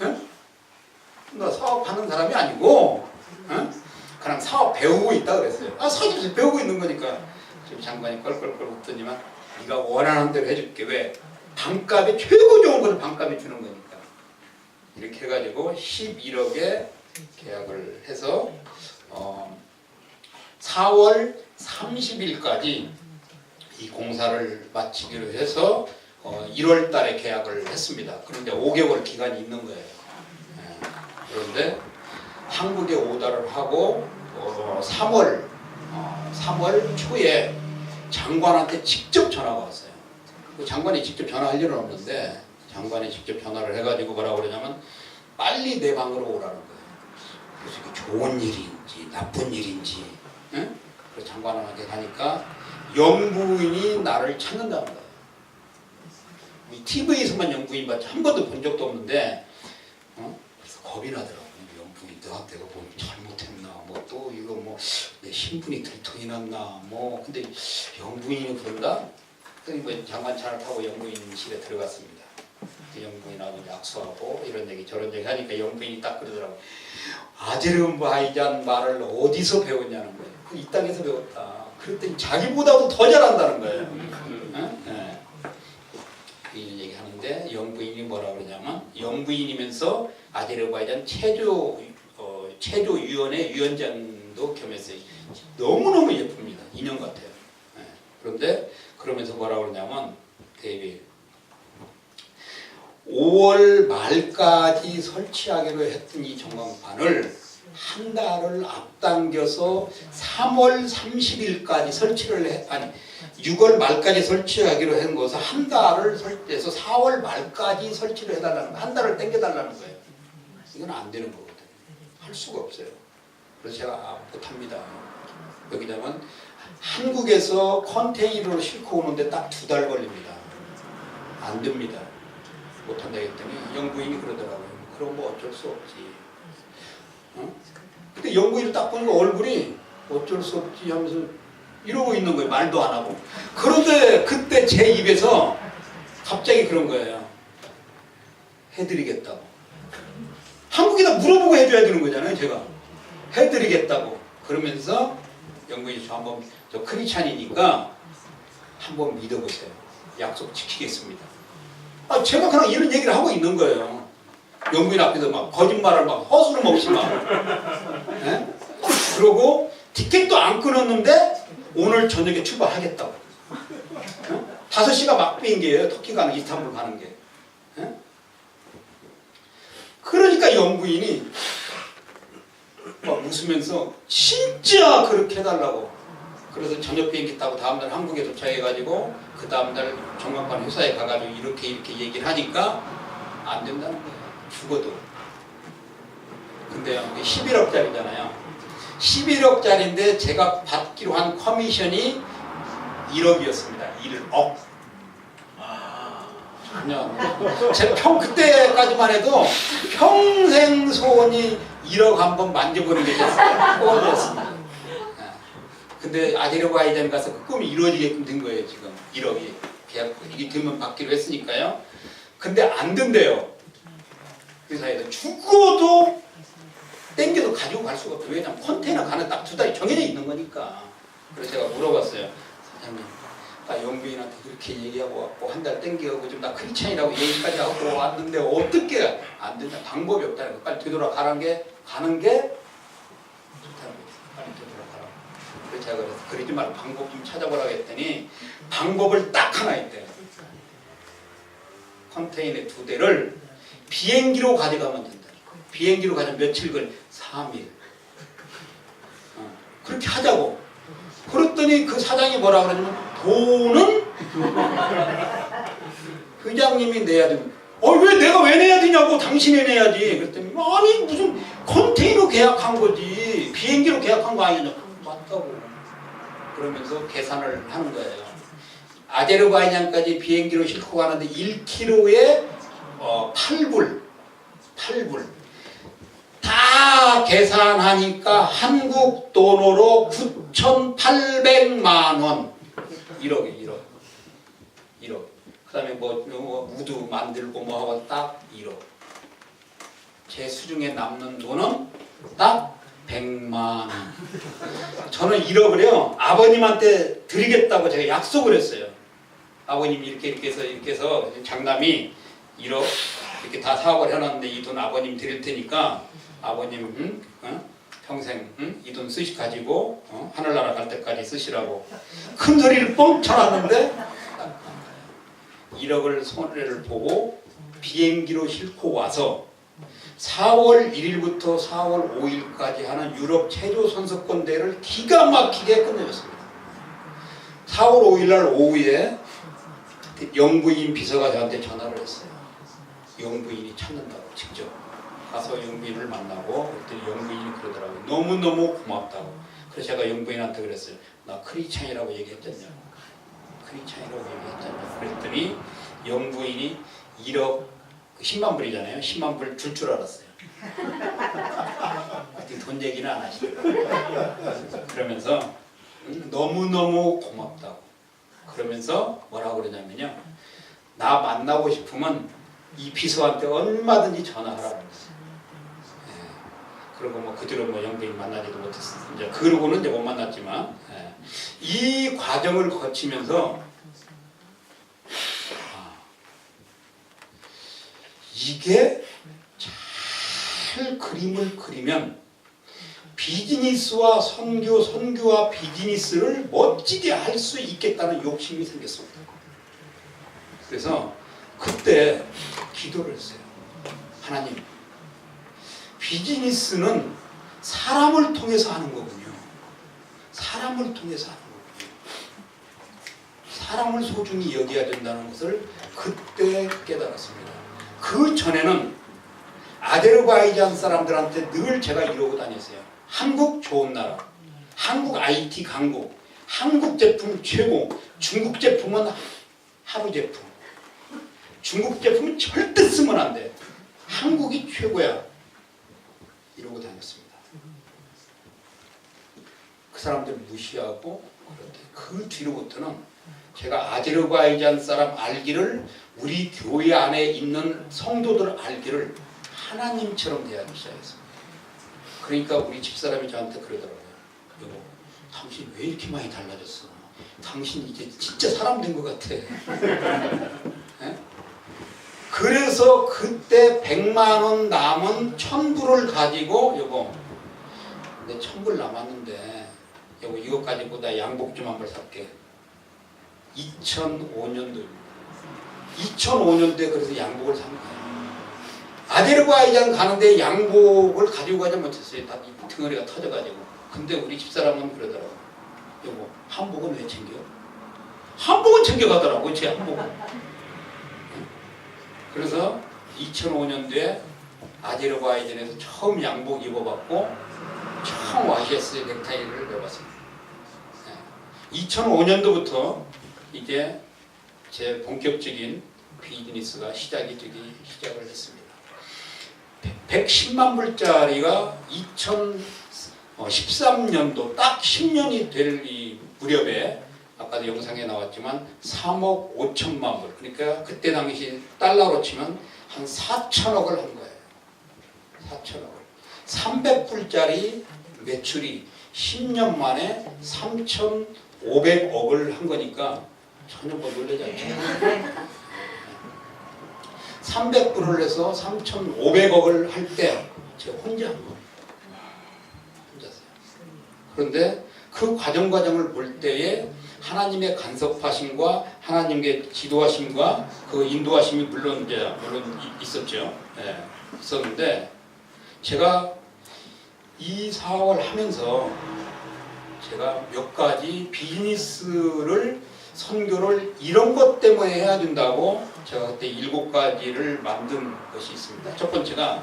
응? 너 사업하는 사람이 아니고, 응? 그냥 사업 배우고 있다 그랬어요. 사실 배우고 있는 거니까. 지금 장관이 껄껄껄 웃더니만 네가 원하는 대로 해줄게. 왜? 반값에 최고 좋은 거를 반값에 주는 거니까. 이렇게 해가지고 11억에 계약을 해서 4월 30일까지 이 공사를 마치기로 해서 1월 달에 계약을 했습니다. 그런데 5개월 기간이 있는 거예요. 그런데 한국에 오다를 하고 3월 초에 장관한테 직접 전화가 왔어요. 장관이 직접 전화할 일은 없는데 장관이 직접 전화를 해가지고 뭐라고 그러냐면 빨리 내 방으로 오라는 거예요. 그래서 이게 좋은 일인지 나쁜 일인지, 응? 그래서 장관한테 가니까 영부인이 나를 찾는다는 거예요. TV에서만 영부인 봤지 한 번도 본 적도 없는데, 그래서 겁이 나더라고요. 영부인 내가 뭐 잘못했나, 뭐 또 이거 뭐 내 신분이 들통이 났나, 뭐 근데 영부인이 그런다. 뭐 장관 차를 타고 영부인실에 들어갔습니다. 영부인하고 약수하고 이런 얘기 저런 얘기 하니까 영부인이 딱 그러더라고요. 아제르바이잔 말을 어디서 배웠냐는 거예요. 이 땅에서 배웠다. 그랬더니 자기보다도 더 잘한다는 거예요. 네. 이 얘기 하는데 영부인이 뭐라 그러냐면 영부인이면서 아제르바이잔 체조위원회 위원장도 겸했어요. 너무너무 예쁩니다. 인형 같아요. 네. 그런데 그러면서 뭐라 그러냐면 대비 5월 말까지 설치하기로 했던 이 전광판을 한 달을 앞당겨서 3월 30일까지 설치를 아니 6월 말까지 설치하기로 한 것을 한 달을 설치해서 4월 말까지 설치를 해달라는 거, 한 달을 당겨달라는 거예요. 이건 안 되는 거거든요. 할 수가 없어요. 그래서 제가 못합니다. 여기냐면 한국에서 컨테이너로 싣고 오는데 딱 2달 걸립니다. 안 됩니다. 못한다 했더니 영부인이 그러더라고요. 그럼 뭐 어쩔 수 없지. 근데 영부인을 딱 보니까 얼굴이 어쩔 수 없지 하면서 이러고 있는 거예요. 말도 안 하고. 그런데 그때 제 입에서 갑자기 그런 거예요. 해드리겠다고. 한국에다 물어보고 해줘야 되는 거잖아요. 제가. 해드리겠다고. 그러면서 영부인이 저 크리스찬이니까 한번 믿어보세요. 약속 지키겠습니다. 제가 그냥 이런 얘기를 하고 있는 거예요. 영부인 앞에서 막 거짓말을 막 허술음 없이 막. 네? 그러고 티켓도 안 끊었는데 오늘 저녁에 출발하겠다고. 네? 5시가 막 비행기예요. 터키 가는 이스탄불 가는 게. 네? 그러니까 영부인이 막 웃으면서 진짜 그렇게 해달라고. 그래서 저녁 비행기 타고 다음날 한국에 도착해가지고 그 다음날 전광판 회사에 가가지고 이렇게 얘기를 하니까 안 된다는 거예요. 죽어도. 근데 11억짜리잖아요. 11억짜리인데 제가 받기로 한 커미션이 1억이었습니다. 1억. 그냥 제 그때까지만 해도 평생 소원이 1억 한번 만져보는 게 소원이었습니다. 근데 아제르바이잔 가서 그 꿈이 이루어지게끔 된 거예요. 지금 1억이 계약 이게 되면 받기로 했으니까요. 근데 안 된대요. 회사에서 죽어도 땡겨도 가지고 갈 수가 없어요. 왜냐면 컨테이너 가는 딱 2달이 정해져 있는 거니까. 그래서 제가 물어봤어요. 사장님, 나 영부인한테 그렇게 얘기하고 왔고 한 달 땡겨가고 좀 나 크리스찬이라고 얘기까지 하고 왔는데 어떻게 안 된다. 방법이 없다는 거. 빨리 되돌아가는 게 좋다는 거예요. 빨리 되돌아가라. 그래서 제가 그래서 그러지 말고 방법 좀 찾아보라고 했더니 방법을 딱 하나 있대요. 컨테이너 2대를 비행기로 가져가면 된다. 비행기로 가면 며칠 걸 3일. 그렇게 하자고. 그랬더니 그 사장이 뭐라 그러냐면 돈은 회장님이 내야 됩니다. 왜 내가 왜 내야 되냐고. 당신이 내야지. 그랬더니 아니 무슨 컨테이너 계약한 거지 비행기로 계약한 거 아니냐. 맞다고. 그러면서 계산을 하는 거예요. 아제르바이잔까지 비행기로 싣고 가는데 1km에 8불 다 계산하니까 한국 돈으로 9,800만 원. 1억. 그 다음에 뭐 우두 만들고 뭐 하고 딱 1억. 제 수중에 남는 돈은 딱 100만 원. 저는 1억을요 아버님한테 드리겠다고 제가 약속을 했어요. 아버님 이렇게 해서 장남이 1억 이렇게 다 사업을 해놨는데 이 돈 아버님 드릴 테니까 아버님 평생 이 돈 가지고 하늘나라 갈 때까지 쓰시라고 큰 소리를 뻥 쳐놨는데 1억을 손해를 보고 비행기로 싣고 와서 4월 1일부터 4월 5일까지 하는 유럽 체조 선수권 대회를 기가 막히게 끝내줬습니다. 4월 5일날 오후에 영부인 비서가 저한테 전화를 했어요. 영부인이 찾는다고 직접 가서 영부인을 만나고 그랬더니 영부인이 그러더라고요. 너무너무 고맙다고. 그래서 제가 영부인한테 그랬어요. 나 크리스찬이라고 얘기했잖냐고. 그랬더니 영부인이 1억 10만 불이잖아요. 10만 불 줄 줄 알았어요. 돈 얘기는 안 하시더라고요. 그러면서 너무너무 고맙다고. 그러면서 뭐라고 그러냐면요. 나 만나고 싶으면 이 비서한테 얼마든지 전화하라고 그랬어요. 그리고 그 뒤로 영부인 만나지도 못했어요. 이제 그러고는 이제 못 만났지만 이 과정을 거치면서 이게 잘 그림을 그리면 비즈니스와 선교, 선교와 비즈니스를 멋지게 할 수 있겠다는 욕심이 생겼습니다. 그래서 그때 기도를 했어요. 하나님, 비즈니스는 사람을 통해서 하는 거군요. 사람을 통해서 하는 거군요. 사람을 소중히 여겨야 된다는 것을 그때 깨달았습니다. 그 전에는 아제르바이잔 사람들한테 늘 제가 이러고 다녔어요. 한국 좋은 나라, 한국 IT 강국, 한국 제품 최고, 중국 제품은 하루 제품, 중국 제품은 절대 쓰면 안 돼. 한국이 최고야. 이러고 다녔습니다. 그 사람들 무시하고 그 뒤로부터는 제가 아제르바이잔 사람 알기를, 우리 교회 안에 있는 성도들 알기를 하나님처럼 대하기 시작했습니다. 그러니까 우리 집사람이 저한테 그러더라고요. 여보, 당신 왜 이렇게 많이 달라졌어? 당신 이제 진짜 사람 된 것 같아. 네? 그래서 그때 100만 원 남은 1000불을 가지고, 여보, 내 1000불 남았는데 여보 이거 가지고 나 양복 좀 한 벌 살게. 2005년도입니다. 2005년도에 그래서 양복을 산 거예요. 아제르바이잔 가는데 양복을 가지고 가지 못했어요. 다 등어리가 터져가지고. 근데 우리 집사람은 그러더라고요. 여보, 한복은 왜 챙겨? 한복은 챙겨가더라고요. 제 한복은. 그래서 2005년도에 아제르바이잔에서 처음 양복 입어봤고 처음 와이셔츠 넥타이를 매봤습니다. 2005년도부터 이제 제 본격적인 비즈니스가 시작을 했습니다. 110만 불짜리가 2013년도 딱 10년이 될 이 무렵에 아까도 영상에 나왔지만 3억 5천만 불, 그러니까 그때 당시 달러로 치면 한 4천억을 한 거예요. 4천억을. 300불짜리 매출이 10년 만에 3,500억을 한 거니까 전혀 뭐 놀라지 않죠. 300불을 내서 3,500억을 할 때 제가 혼자 한 거예요. 혼자서요. 그런데 그 과정을 볼 때에 하나님의 간섭하심과 하나님의 지도하심과 그 인도하심이 물론 있었죠. 네, 있었는데 제가 이 사업을 하면서 제가 몇 가지 비즈니스를 선교를 이런 것 때문에 해야 된다고 제가 그때 7가지를 만든 것이 있습니다. 첫 번째가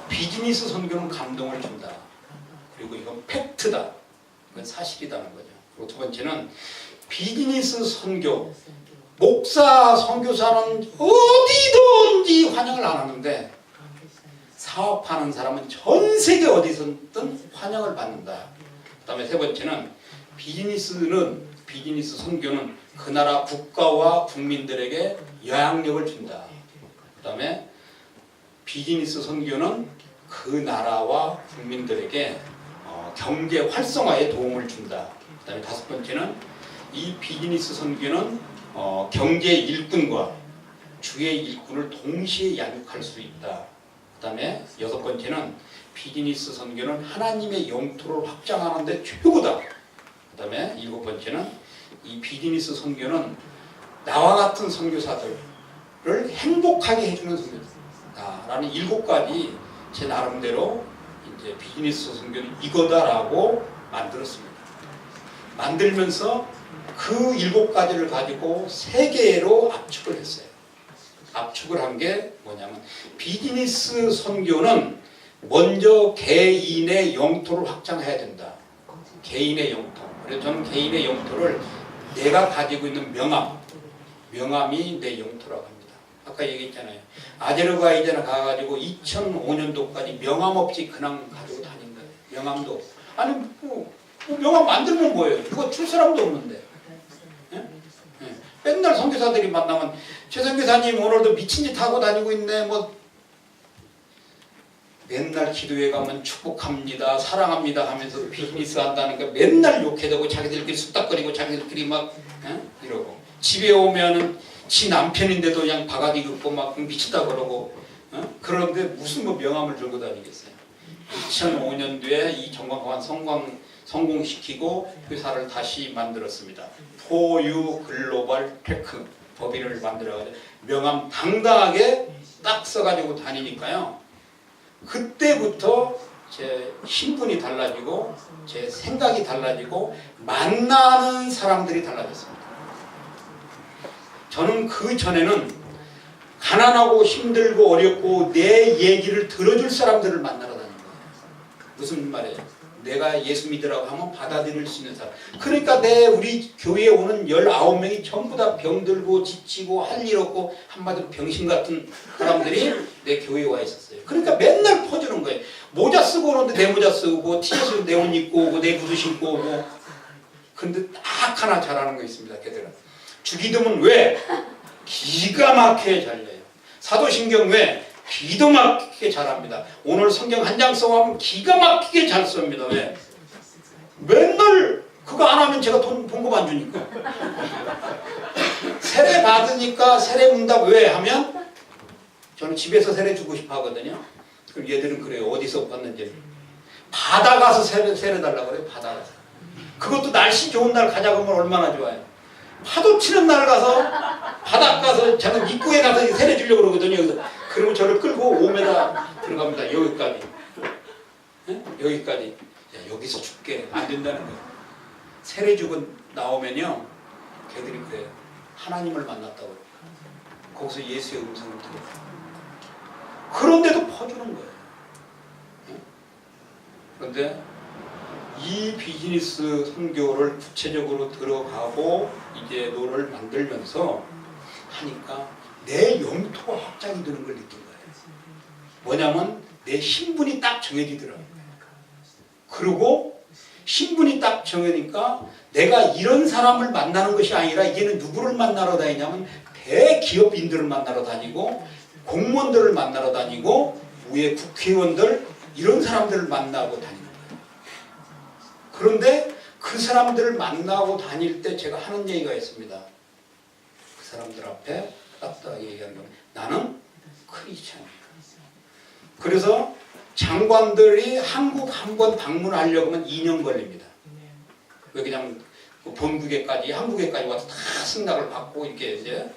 비즈니스 선교는 감동을 준다. 그리고 이건 팩트다. 이건 사실이라는 거죠. 그리고 두 번째는 비즈니스 선교, 목사 선교사는 어디든지 환영을 안 하는데 사업하는 사람은 전 세계 어디서든 환영을 받는다. 그 다음에 세 번째는 비즈니스 선교는 그 나라 국가와 국민들에게 영향력을 준다. 그 다음에 비즈니스 선교는 그 나라와 국민들에게 경제 활성화에 도움을 준다. 그 다음에 다섯 번째는 이 비즈니스 선교는 경제 일꾼과 주의 일꾼을 동시에 양육할 수 있다. 그 다음에 여섯 번째는 비즈니스 선교는 하나님의 영토를 확장하는 데 최고다. 그 다음에 일곱 번째는 이 비즈니스 선교는 나와 같은 선교사들을 행복하게 해주는 선교다. 라는 7가지 제 나름대로 이제 비즈니스 선교는 이거다라고 만들었습니다. 만들면서 그 7가지를 가지고 3개로 압축을 했어요. 압축을 한 게 뭐냐면 비즈니스 선교는 먼저 개인의 영토를 확장해야 된다. 개인의 영토. 그래서 저는 개인의 영토를 내가 가지고 있는 명함이 내 영토라고 합니다. 아까 얘기했잖아요. 아제르바이잔에 가가지고 2005년도까지 명함 없이 그냥 가지고 다닌 거예요. 명함도 없고. 아니 뭐 명함 만들면 뭐예요? 이거 줄 사람도 없는데. 예? 예. 맨날 선교사들이 만나면 최 선교사님 오늘도 미친 짓 하고 다니고 있네. 뭐 맨날 기도회 가면 축복합니다, 사랑합니다 하면서 비즈니스 한다니까 맨날 욕해대고 자기들끼리 쑥닥거리고 자기들끼리 막 이러고 집에 오면은 지 남편인데도 그냥 바가지 긋고 막 미치다 그러고 그런데 무슨 뭐 명함을 들고 다니겠어요. 2005년도에 이 정광관 성공시키고 회사를 다시 만들었습니다. 포유 글로벌 테크 법인을 만들어가지고 명함 당당하게 딱 써가지고 다니니까요. 그때부터 제 신분이 달라지고 제 생각이 달라지고 만나는 사람들이 달라졌습니다. 저는 그 전에는 가난하고 힘들고 어렵고 내 얘기를 들어줄 사람들을 만나러 다닌 거예요. 무슨 말이에요? 내가 예수 믿으라고 하면 받아들일 수 있는 사람. 그러니까 우리 교회에 오는 19명이 전부 다 병들고 지치고 할 일 없고 한마디로 병신 같은 사람들이 내 교회에 와 있었어요. 그러니까 맨날 퍼주는 거예요. 모자 쓰고 오는데 내 모자 쓰고 티셔츠 내 옷 입고 오고 내 구두 신고 오고. 근데 딱 하나 잘하는 거 있습니다. 걔들은. 주기도문 왜? 기가 막히게 잘 내요. 사도신경 왜? 기도 막히게 잘합니다. 오늘 성경 한 장 써하면 기가 막히게 잘 씁니다. 왜? 맨날 그거 안 하면 제가 돈 봉급 안 주니까. 세례 받으니까 세례 문답 왜 하면 저는 집에서 세례 주고 싶어 하거든요. 그럼 얘들은 그래요. 어디서 받는지. 바다가서 세례 달라고 그래요. 바다가서. 그것도 날씨 좋은 날 가자고 하면 얼마나 좋아요. 파도 치는 날 가서 바닷가서 저는 입구에 가서 세례 주려고 그러거든요. 그러면 저를 끌고 5m 들어갑니다. 여기까지. 네? 여기까지. 야, 여기서 죽게 안 된다는 거예요. 세례 주고 나오면요. 걔들이 그래요. 하나님을 만났다고. 거기서 예수의 음성을 들어요. 그런데도 퍼주는 거예요. 네? 그런데 이 비즈니스 선교를 구체적으로 들어가고 이제 노를 만들면서 하니까 내 영토가 확장이 되는 걸 느낀 거예요. 뭐냐면 내 신분이 딱 정해지더라고요. 그리고 신분이 딱 정해니까 내가 이런 사람을 만나는 것이 아니라 이제는 누구를 만나러 다니냐면 대기업인들을 만나러 다니고 공무원들을 만나러 다니고 위에 국회의원들 이런 사람들을 만나고 다니는 거예요. 그런데 그 사람들을 만나고 다닐 때 제가 하는 얘기가 있습니다. 그 사람들 앞에 딱딱하게 얘기하는 거예요. 나는 크리스찬이에요. 그래서 장관들이 한국 한번 방문하려고 하면 2년 걸립니다. 왜 그냥 본국에까지 한국에까지 와서 다 승낙을 받고 이렇게 이제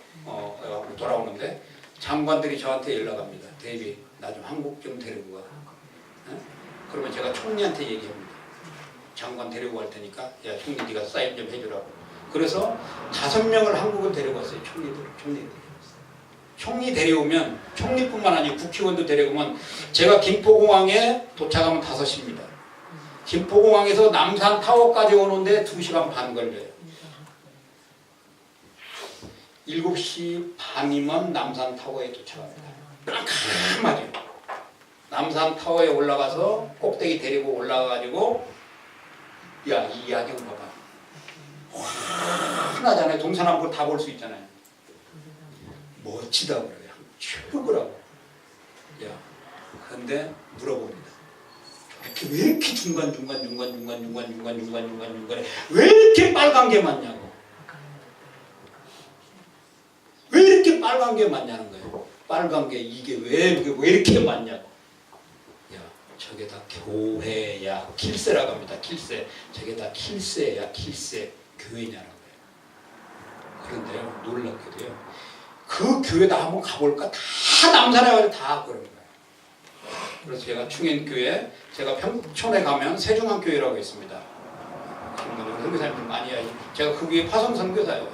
돌아오는데 장관들이 저한테 연락합니다. 대비 나 좀 한국 좀 데리고 가. 그러면 제가 총리한테 얘기합니다. 장관 데리고 갈 테니까 야 총리 네가 사인 좀 해주라고. 그래서 5명을 한국을 데려갔어요. 총리 데려오면 총리뿐만 아니라 국회의원도 데려오면 제가 김포공항에 도착하면 5시입니다. 김포공항에서 남산타워까지 오는데 2시간 반 걸려요. 7시 반이면 남산타워에 도착합니다. 깜깜하죠. 남산타워에 올라가서 꼭대기 데리고 올라가가지고 야, 이 야경 봐봐. 환하잖아요. 동서남북 다 볼 수 있잖아요. 멋지다 그래요. 최고라고. 야, 근데 물어봅니다. 왜 이렇게 중간중간에 왜 이렇게 빨간 게 많냐고. 왜 이렇게 빨간 게 많냐는 거예요. 빨간 게 이게 왜 이렇게 많냐고. 야, 저게 다 교회야. 길세라고 합니다. 길세. 저게 다 길세야. 길세. 교회냐는 거예요. 그런데요, 놀랍게도요. 그 교회다 한번 가볼까? 다 남산에 가서 다 그런 거예요. 그래서 제가 충현교회, 제가 평촌에 가면 세중앙교회라고 있습니다. 선교사님들 많이 알죠. 제가 거기에 파송 선교사예요.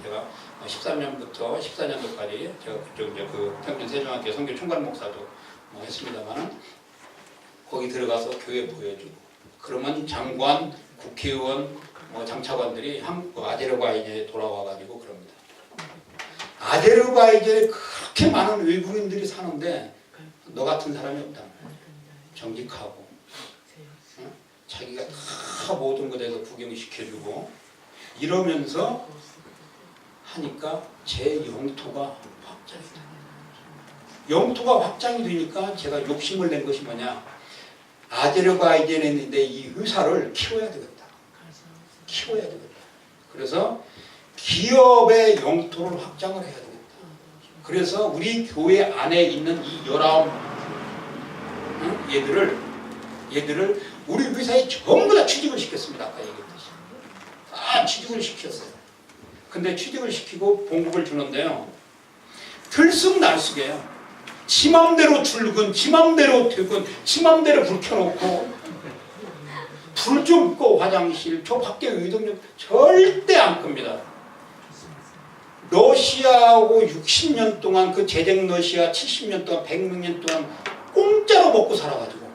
제가 13년부터 14년도까지 제가 그쪽 이제 그 평촌 세중앙교회 선교 총괄 목사도 했습니다만 거기 들어가서 교회 보여주고 그러면 장관, 국회의원, 장차관들이 아제르바이잔에 돌아와가지고 그럽니다. 아제르바이잔에 그렇게 많은 외국인들이 사는데 너 같은 사람이 없다. 정직하고 자기가 다 모든 것에서 구경시켜주고 이러면서 하니까 제 영토가 확장이 돼요. 영토가 확장이 되니까 제가 욕심을 낸 것이 뭐냐. 아제르바이잔에 있는데 이 의사를 키워야 되겠다. 키워야 되겠다. 그래서 기업의 영토를 확장을 해야 되겠다. 그래서 우리 교회 안에 있는 이 19 얘들을 우리 회사에 전부 다 취직을 시켰습니다. 아까 얘기했듯이. 다 취직을 시켰어요. 근데 취직을 시키고 봉급을 주는데요. 들쑥날쑥해요. 지 맘대로 출근, 지 맘대로 퇴근, 지 맘대로 불 켜놓고 불 좀 꺼 화장실, 저 밖에 의동력 절대 안 끕니다. 러시아하고 60년 동안 그 제정 러시아 70년 동안 100년 동안 공짜로 먹고 살아가지고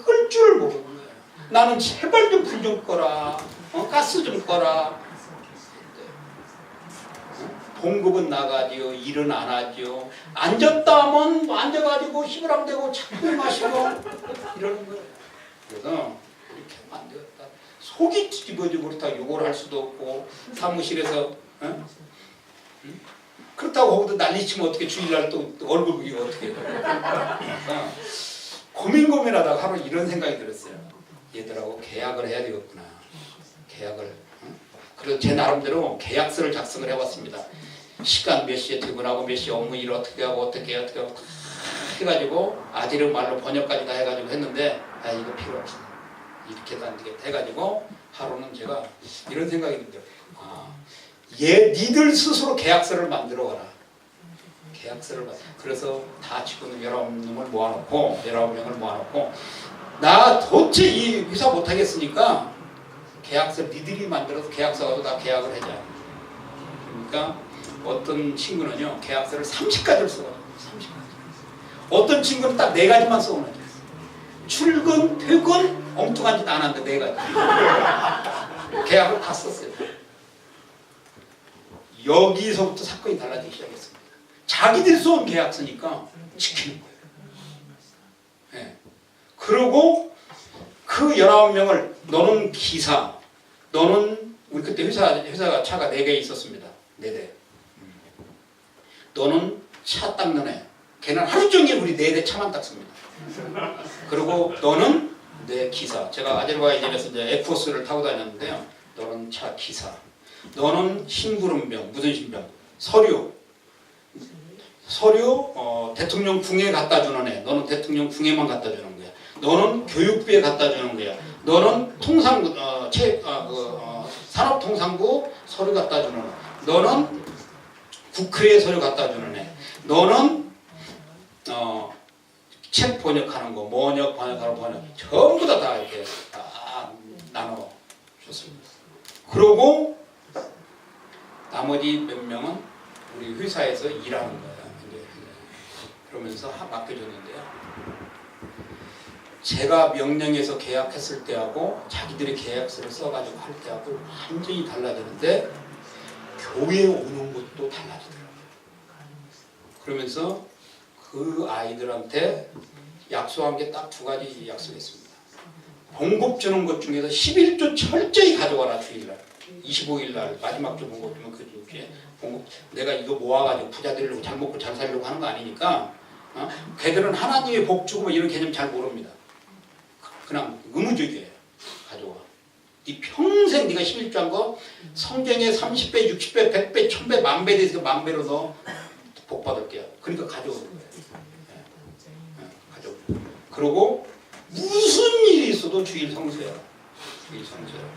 끌 줄을 모르는 거예요. 나는 제발 좀 불 좀 꺼라. 가스 좀 꺼라. 봉급은 나가지요. 일은 안 하지요. 앉았다 하면 앉아가지고 시부랑대고 자꾸 마시고 이러는 거예요. 그래서 이렇게 하면 안 되겠다. 속이 뒤집어지고 그렇다고 욕을 할 수도 없고 사무실에서 그렇다고 거기도 난리치면 어떻게 주일날 또 얼굴 보기가 어떻게 해요. 고민하다가 하루 이런 생각이 들었어요. 얘들하고 계약을 해야 되겠구나. 계약을. 그래서 제 나름대로 계약서를 작성을 해왔습니다. 시간 몇 시에 퇴근하고 몇 시에 업무 일 어떻게 하고 다 해가지고 아제르 말로 번역까지 다 해가지고 했는데 이거 필요 없어. 이렇게도 안 되겠다 해가지고 하루는 제가 이런 생각이 들어요. 니들 스스로 계약서를 만들어 와라. 계약서를 그래서 다 직원 19놈을 모아놓고 19명을 모아놓고 나 도대체 이 회사 못하겠으니까 계약서 니들이 만들어서 계약서 가지고 다 계약을 하자. 그러니까 어떤 친구는요 계약서를 30가지를 써가지고 30가지. 어떤 친구는 딱 4가지만 써오는 출근, 퇴근, 엉뚱한 짓 안 한다 4가지. 계약을 다 썼어요. 여기서부터 사건이 달라지기 시작했습니다. 자기들이 써온 계약서니까 지키는 거예요. 네. 그리고 그 19명을 너는 기사, 너는 우리 그때 회사가 차가 4개 있었습니다. 4대. 너는 차 닦는 애, 걔는 하루 종일 우리 내일에 차만 닦습니다. 그리고 너는 내 기사. 제가 아제르바이잔에서 이제 에코스를 타고 다녔는데요. 너는 차 기사. 너는 심부름병. 무슨 신병? 서류. 대통령 궁에 갖다 주는 애. 너는 대통령 궁에만 갖다 주는 거야. 너는 교육부에 갖다 주는 거야. 너는 통상부, 산업통상부 서류 갖다 주는 애. 너는 국회에 서류 갖다 주는 애. 너는 책 번역하는 거, 번역하는 번역 전부 다 이렇게 다 나눠 줬습니다. 그러고 나머지 몇 명은 우리 회사에서 일하는 거예요. 그러면서 맡겨줬는데요. 제가 명령해서 계약했을 때하고 자기들이 계약서를 써가지고 할 때하고 완전히 달라지는데 교회에 오는 것도 달라지더라고요. 그러면서 그 아이들한테 약속한 게 딱 두 가지 약속했습니다. 봉급 주는 것 중에서 11조 철저히 가져와라. 주일날 25일날 마지막 주 봉급 주면 그 주에 봉급 내가 이거 모아가지고 부자 되려고 잘 먹고 잘 살려고 하는 거 아니니까 걔들은 하나님의 복 주고 뭐 이런 개념 잘 모릅니다. 그냥 의무적이에요. 가져와. 네 평생 네가 11조 한 거 성경에 30배, 60배, 100배, 1000배, 만배 돼서 만배로 너 복 받을게요. 그러니까 가져오는 거예요. 가져오는 거예요. 그리고 무슨 일이 있어도 주일 성수해라. 주일 성수해라.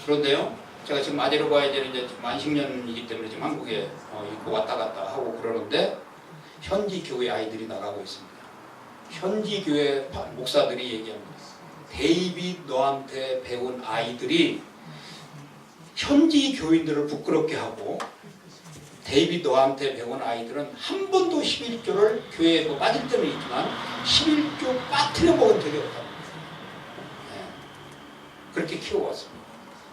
그런데요. 제가 지금 아제르바이잔에 이제 만식년이기 때문에 지금 한국에 있고 왔다 갔다 하고 그러는데 현지 교회 아이들이 나가고 있습니다. 현지 교회 목사들이 얘기합니다. 데이빗 너한테 배운 아이들이 현지 교인들을 부끄럽게 하고 데이빗 너한테 배운 아이들은 한 번도 11조를 교회에 뭐 빠질 때는 있지만 11조 빠뜨려 먹은 적이 없다. 네. 그렇게 키워왔습니다.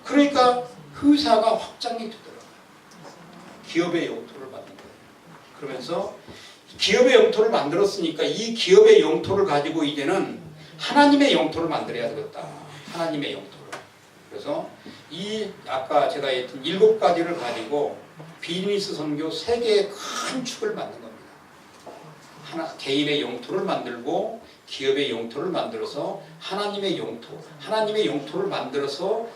그러니까 회사가 확장이 되더라고요. 기업의 영토를 받는 거예요. 그러면서 기업의 영토를 만들었으니까 이 기업의 영토를 가지고 이제는 하나님의 영토를 만들어야 되겠다. 하나님의 영토를. 그래서 이 아까 제가 했던 7가지를 가지고 비즈니스 선교 3개의 큰 축을 만든 겁니다. 개인의 영토를 만들고 기업의 영토를 만들어서 하나님의 영토를 만들어서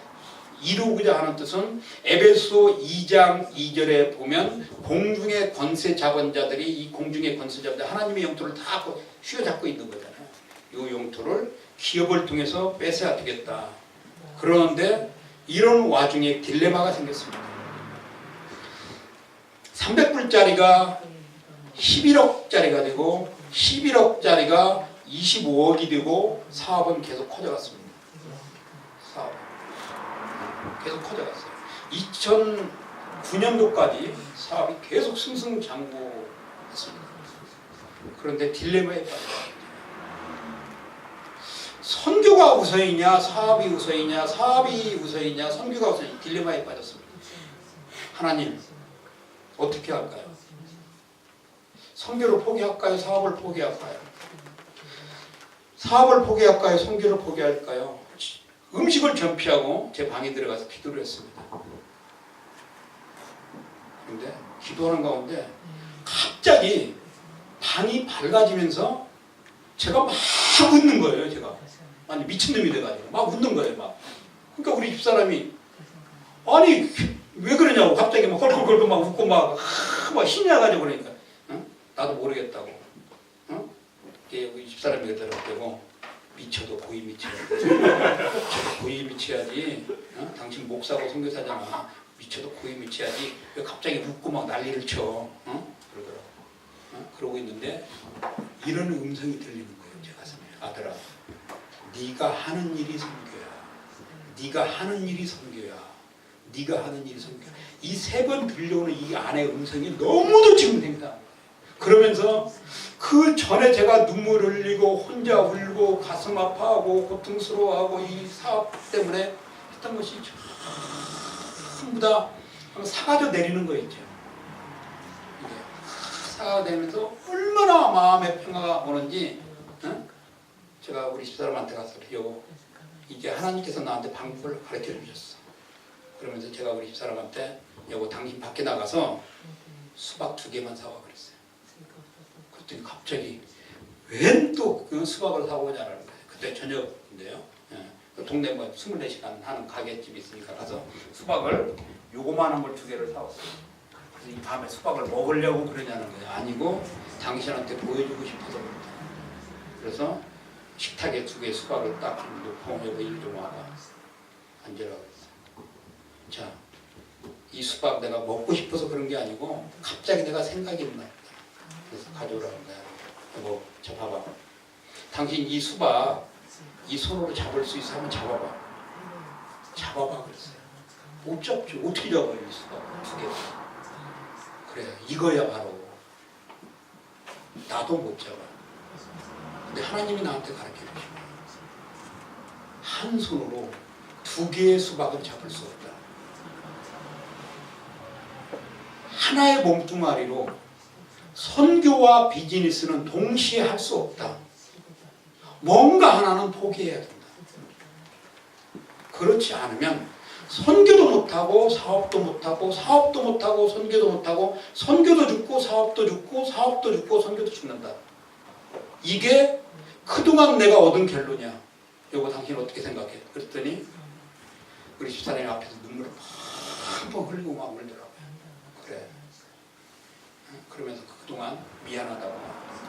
이루고자 하는 뜻은 에베소 2장 2절에 보면 공중의 권세 자본자들이 이 공중의 권세 자본자 하나님의 영토를 다 휘어잡고 있는 거잖아요. 이 영토를 기업을 통해서 뺏어야 되겠다. 그러는데 이런 와중에 딜레마가 생겼습니다. 300불짜리가 11억짜리가 되고 11억짜리가 25억이 되고 사업은 계속 커져갔습니다. 사업 계속 커져갔어요. 2009년도까지 사업이 계속 승승장구했습니다. 그런데 딜레마에 빠졌습니다. 선교가 우선이냐 사업이 우선이냐 사업이 우선이냐 선교가 우선이냐 딜레마에 빠졌습니다. 하나님 어떻게 할까요? 선교를 포기할까요? 사업을 포기할까요? 사업을 포기할까요? 선교를 포기할까요? 음식을 전피하고 제 방에 들어가서 기도를 했습니다. 그런데 기도하는 가운데 갑자기 방이 밝아지면서 제가 막 웃는 거예요. 제가 아니 미친놈이 돼가지고 막 웃는 거예요. 막. 그러니까 우리 집사람이 아니 왜 그러냐고 갑자기 막 헐헐헐 막 웃고 막 신이 나가지고 그러니까 나도 모르겠다고. 우리 집사람이 그러더라고. 미쳐도 고이 미쳐야지. 고이 미쳐야지. 당신 목사고 선교사잖아. 미쳐도 고이 미쳐야지. 왜 갑자기 웃고 막 난리를 쳐. 그러더라고. 그러고 있는데 이런 음성이 들리는 거예요. 제 가슴에. 아들아, 네가 하는 일이 선교야. 네가 하는 일이 선교야. 네가 하는 일이 선교야. 이 3번 들려오는 이 안의 음성이 너무도 지금 생각합니다. 그러면서 그 전에 제가 눈물 흘리고 혼자 울고 가슴 아파하고 고통스러워하고 이 사업 때문에 했던 것이 전부 다 사가져 내리는 거 있죠. 이게 사가져 내면서 얼마나 마음의 평화가 오는지 제가 우리 집사람한테 가서 여보 이제 하나님께서 나한테 방법을 가르쳐 주셨어. 그러면서 제가 우리 집사람한테 여보 당신 밖에 나가서 수박 2개만 사와 그랬어요. 그 그랬더니 갑자기 웬 또 그 수박을 사고 오냐는 거예요. 그때 저녁인데요. 예. 동네 뭐 24시간 하는 가게집이 있으니까 가서 수박을 요거만한 걸 2개를 사왔어요. 그래서 이 밤에 수박을 먹으려고 그러냐는 거예요. 아니고 당신한테 보여주고 싶어서 그럽니다. 그래서 식탁에 2개 수박을 딱 놓고 여기 일 좀 와봐. 앉으라고 그랬어요. 자, 이 수박 내가 먹고 싶어서 그런 게 아니고 갑자기 내가 생각이 났다. 그래서 가져오라는 거야. 뭐, 자 봐봐. 당신 이 수박 이 손으로 잡을 수 있어? 한번 잡아봐. 잡아봐 그랬어요. 못 잡죠. 어떻게 잡아요 이 수박 2개. 그래 이거야 바로 나도 못 잡아. 근데 하나님이 나한테 가르쳐 주시고 한 손으로 2개의 수박은 잡을 수 없다. 하나의 몸뚱아리로 선교와 비즈니스는 동시에 할 수 없다. 뭔가 하나는 포기해야 된다. 그렇지 않으면 선교도 못하고 사업도 못하고 사업도 못하고 선교도 못하고 선교도 죽고 사업도 죽고 사업도 죽고 선교도 죽는다. 이게 그동안 내가 얻은 결론이야. 이거 당신 어떻게 생각해? 그랬더니 우리 집사님 앞에서 눈물을 펑펑 흘리고 막 울더라고요. 그래. 그러면서 그동안 미안하다고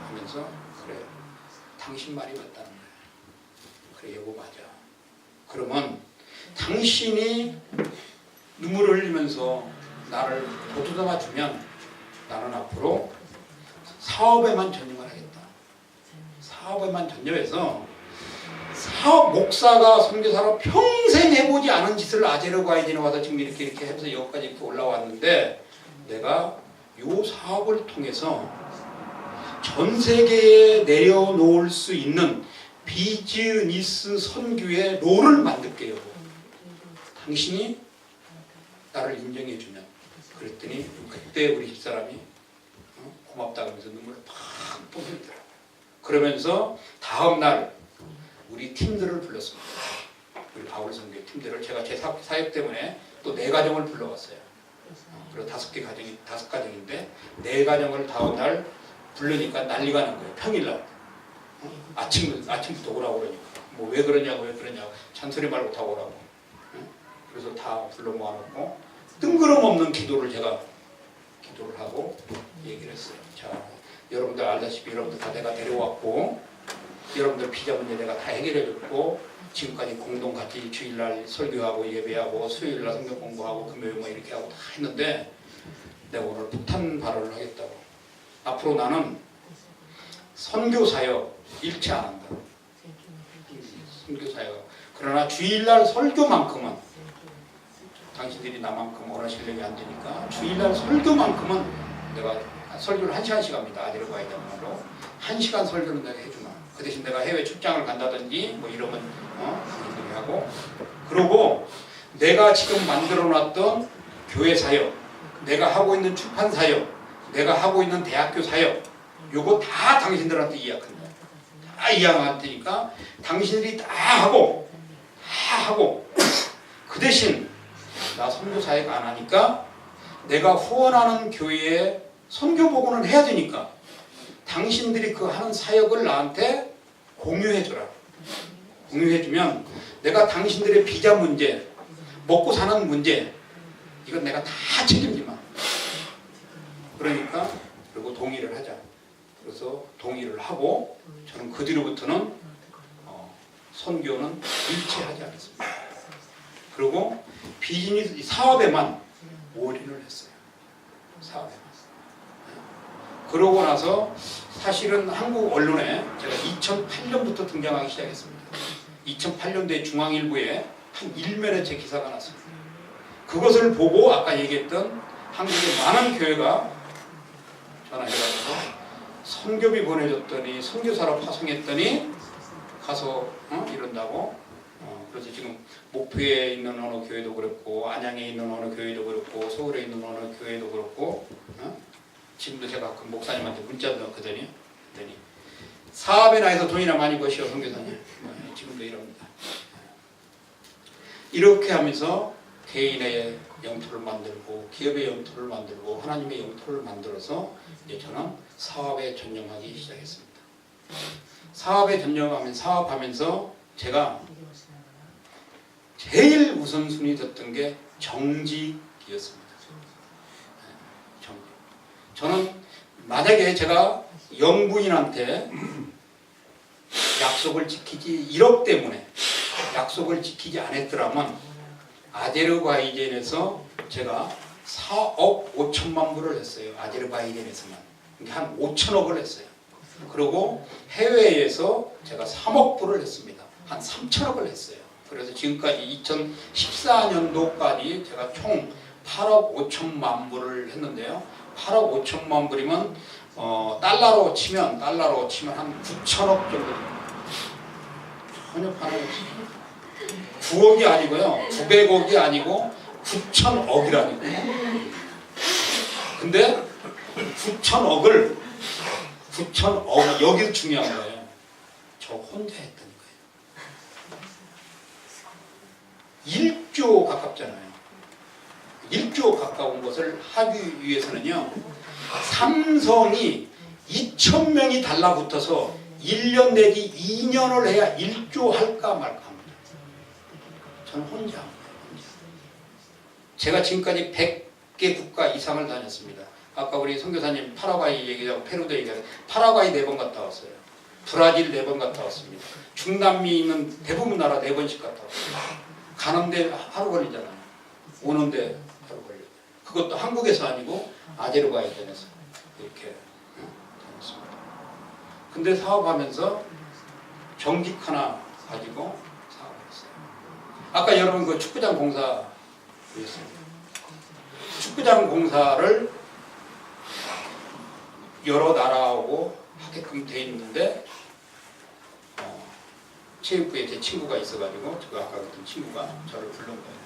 하면서 그래. 당신 말이 맞다는 거야. 그래 여보 맞아. 그러면 당신이 눈물을 흘리면서 나를 보듬어 주면 나는 앞으로 사업에만 전념을 하겠다. 사업에만 전념해서 사업 목사가 선교사로 평생 해보지 않은 짓을 아제르바이잔에 와서 지금 이렇게 해서 여기까지 이렇게 올라왔는데 내가 이 사업을 통해서 전 세계에 내려놓을 수 있는 비즈니스 선교의 롤을 만들게요. 당신이 나를 인정해주면. 그랬더니 그때 우리 집사람이 고맙다고 하면서 눈물을 팍 흘리더라고요. 그러면서 다음날 우리 팀들을 불렀습니다. 우리 바울 선교 팀들을 제가 제 사역 때문에 또 4가정을 불러왔어요. 그리고 5 가정인데 4가정을 다음날 부르니까 난리가 난 거예요. 평일날. 아침부터 오라고 그러니까. 뭐 왜 그러냐고 잔소리 말고 다 오라고. 그래서 다 불러 모아놓고 뜬구름 없는 기도를 제가 기도를 하고 얘기를 했어요. 자, 여러분들 알다시피 여러분들 다 내가 데려왔고 여러분들 비자 문제 내가 다 해결해줬고 지금까지 공동 같이 주일날 설교하고 예배하고 수요일날 성경 공부하고 금요일 뭐 이렇게 하고 다 했는데 내가 오늘 폭탄 발언을 하겠다고. 앞으로 나는 선교사역 일체 안 한다. 선교사역. 그러나 주일날 설교만큼은 당신들이 나만큼 오늘 실력이 안 되니까 주일날 설교만큼은 내가 설교를 1시간씩 합니다. 아제르바이잔어로 1시간 설교는 내가 해주마. 그 대신 내가 해외 출장을 간다든지 뭐 이러면 당신들이 하고 그러고 내가 지금 만들어놨던 교회 사역, 내가 하고 있는 출판 사역, 내가 하고 있는 대학교 사역 요거 다 당신들한테 이야기한다. 다 이야기할 테니까 당신들이 다 하고 그 대신 나 선교 사역 안 하니까 내가 후원하는 교회에 선교 복음을 해야 되니까 당신들이 그 하는 사역을 나한테 공유해줘라. 공유해주면 내가 당신들의 비자 문제, 먹고 사는 문제 이건 내가 다 책임지마. 그러니까 그리고 동의를 하자. 그래서 동의를 하고 저는 그 뒤로부터는 선교는 일체하지 않았습니다. 그리고 비즈니스 사업에만 올인을 했어요. 사업에만. 그러고 나서 사실은 한국 언론에 제가 2008년부터 등장하기 시작했습니다. 2008년도에 중앙일보에 한 1면에 제 기사가 났습니다. 그것을 보고 아까 얘기했던 한국의 많은 교회가 전화해가지고 선교비 보내줬더니 선교사로 파송했더니 가서 이런다고. 그래서 지금 목포에 있는 어느 교회도 그렇고 안양에 있는 어느 교회도 그렇고 서울에 있는 어느 교회도 그렇고 지금도 제가 그 목사님한테 문자도 넣거든요. 그랬더니 사업이나 해서 돈이나 많이 버시오 선교사님. 지금도 이럽니다. 이렇게 하면서 개인의 영토를 만들고 기업의 영토를 만들고 하나님의 영토를 만들어서 이제 저는 사업에 전념하기 시작했습니다. 사업에 사업하면서 제가 제일 우선순위 뒀던 게 정직이었습니다. 정직. 저는 만약에 제가 영부인한테 약속을 지키지 1억 때문에 약속을 지키지 않았더라면 아제르바이잔에서 제가 4억 5천만 불을 했어요. 아제르바이잔에서만 한 5천억을 했어요. 그리고 해외에서 제가 3억 불을 했습니다. 한 3천억을 했어요. 그래서 지금까지 2014년도까지 제가 총 8억 5천만 불을 했는데요. 8억 5천만 불이면 달러로 치면 한 9천억 정도 됩니다. 전혀 반응이 없습니다. 9억이 아니고요. 900억이 아니고 9천억이라니까요. 근데 9천억 여기서 중요한 거예요. 저 혼자 했던 거예요. 1조 가깝잖아요. 1조 가까운 것을 하기 위해서는요. 삼성이 2,000명이 달라붙어서 1년 내지 2년을 해야 1조 할까 말까 합니다. 저는 혼자 합니다. 제가 지금까지 100개 국가 이상을 다녔습니다. 아까 우리 선교사님 파라과이 얘기하고 페루도 얘기하고 파라과이 4번 갔다 왔어요. 브라질 4번 갔다 왔습니다. 중남미 있는 대부분 나라 4번씩 갔다 왔어요. 가는데 하루 걸리잖아요. 오는데 하루 걸려요. 그것도 한국에서 아니고 아제르바이잔에서 이렇게 다녔습니다. 근데 사업하면서 정직 하나 가지고 사업했어요. 아까 여러분 그 축구장 공사 보셨습니다. 축구장 공사를 여러 나라하고 하게끔 돼 있는데 체육부에 제 친구가 있어가지고 그 아까 같은 친구가 저를 부른 거예요.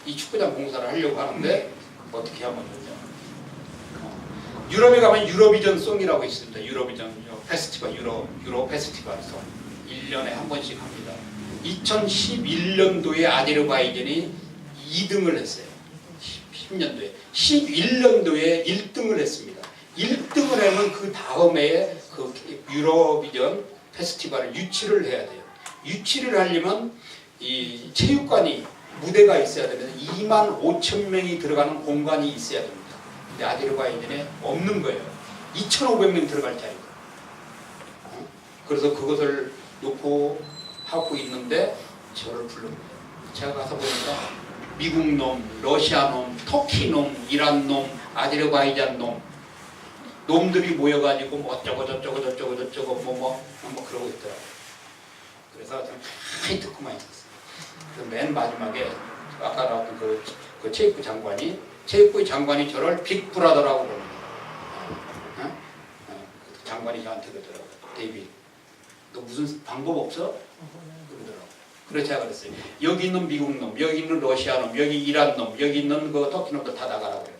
이 축구장 공사를 하려고 하는데 어떻게 하면 되냐. 유럽에 가면 유로비전 송이라고 있습니다. 유로비전 페스티벌 유로 페스티벌 송 1년에 한 번씩 합니다. 2011년도에 아제르바이잔이 2등을 했어요. 10년도에 11년도에 1등을 했습니다. 1등을 하면 그 다음에 그 유로비전 페스티벌을 유치를 해야 돼요. 유치를 하려면 이 체육관이 무대가 있어야 되는데 25,000명이 들어가는 공간이 있어야 됩니다. 근데 아제르바이잔에 없는 거예요. 2,500명 들어갈 자리가. 그래서 그것을 놓고 하고 있는데 저를 부른 거예요. 제가 가서 보니까 미국 놈, 러시아 놈, 터키 놈, 이란 놈, 아제르바이잔 놈들이 모여가지고 뭐 어쩌고 저쩌고 뭐 그러고 있더라고요. 그래서 좀 가만히 듣고만 있었어요. 그래서 맨 마지막에 아까 나왔던 그 체육부 장관이 저를 빅브라더라고 그럽니다. 장관이 저한테 그러더라고요. 데이빗, 너 무슨 방법 없어? 그러더라고요. 그래서 제가 그랬어요. 여기 있는 미국 놈, 여기 있는 러시아 놈, 여기 이란 놈, 여기 있는 그 터키 놈도 다 나가라고 그래요.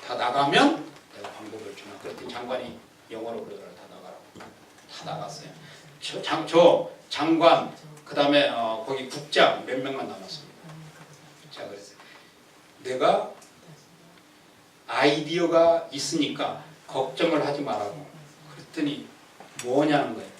다 나가면 내가 방법을 주나. 그랬더니 장관이 영어로 그러더라고요. 다 나가라고. 다 나갔어요. 저 장관, 그 다음에 거기 국장 몇 명만 남았습니다. 제가 그랬어요. 내가 아이디어가 있으니까 걱정을 하지 말라고. 그랬더니 뭐냐는 거예요.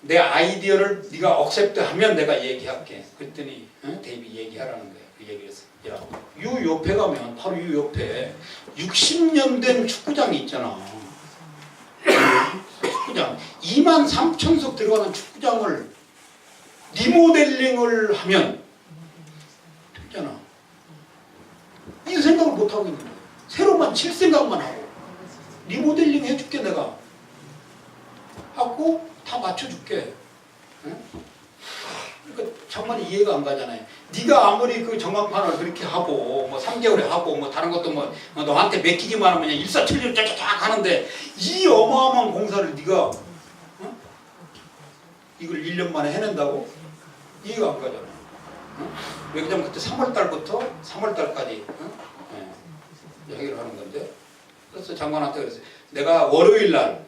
내 아이디어를 네가 억셉트하면 내가 얘기할게. 그랬더니 데이비 얘기하라는 거예요. 그 얘기를 했어요. 야, 요 옆에 가면 바로 요 옆에 60년 된 축구장이 있잖아. 축구장 23,000석 들어가는 축구장을 리모델링을 하면 됐잖아. 이 생각을 못 하고 있는 거예요. 새로만 칠 생각만 하고 리모델링 해줄게 내가 하고 다 맞춰줄게. 응? 그러니까 정말 이해가 안 가잖아요. 네가 아무리 그 전광판을 그렇게 하고 뭐 3개월에 하고 뭐 다른 것도 뭐 너한테 맡기기만 하면 일사천리로 쫙쫙 하는데 이 어마어마한 공사를 네가 이걸 1년 만에 해낸다고? 이해가 안 가잖아요. 왜 그러냐면 그때 3월달부터 3월달까지 얘기를 하는 건데, 그래서 장관한테 그랬어요. 내가 월요일날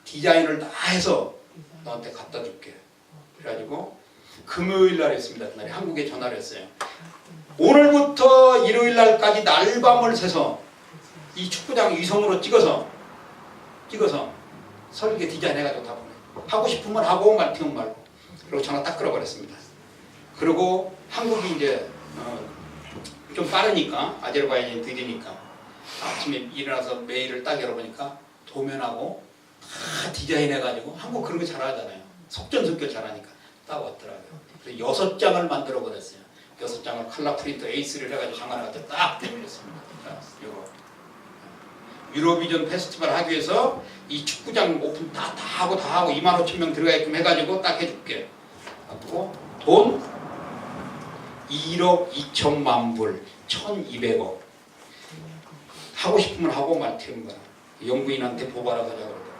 디자인을 다 해서 너한테 갖다 줄게. 그래가지고 금요일 날이었습니다. 그날이 한국에 전화를 했어요. 오늘부터 일요일 날까지 날밤을 새서 이 축구장 위성으로 찍어서 설계 디자인 해가지고 다 보내. 하고 싶으면 하고 말티면 말고. 그리고 전화 딱 끊어버렸습니다. 그리고 한국이 이제 좀 빠르니까 아제르바이잔이 느리니까 아침에 일어나서 메일을 딱 열어보니까 도면하고 다 디자인해가지고 한국 그런 거 잘하잖아요. 속전속결 잘하니까 딱 왔더라고요. 그래서 6장을 만들어 버렸어요. 6장을 컬러 프린터 A3를 해가지고 장관을 갖다 딱 내밀었습니다. 유로비전 페스티벌 하기 위해서 이 축구장 오픈 다 하고 25,000명 들어가게끔 해가지고 딱 해줄게. 갖고 돈 1억 2천만 불, 1,200억. 하고 싶으면 하고 말티는 거야. 영부인한테 보고하라고 하자고 그러더라고요.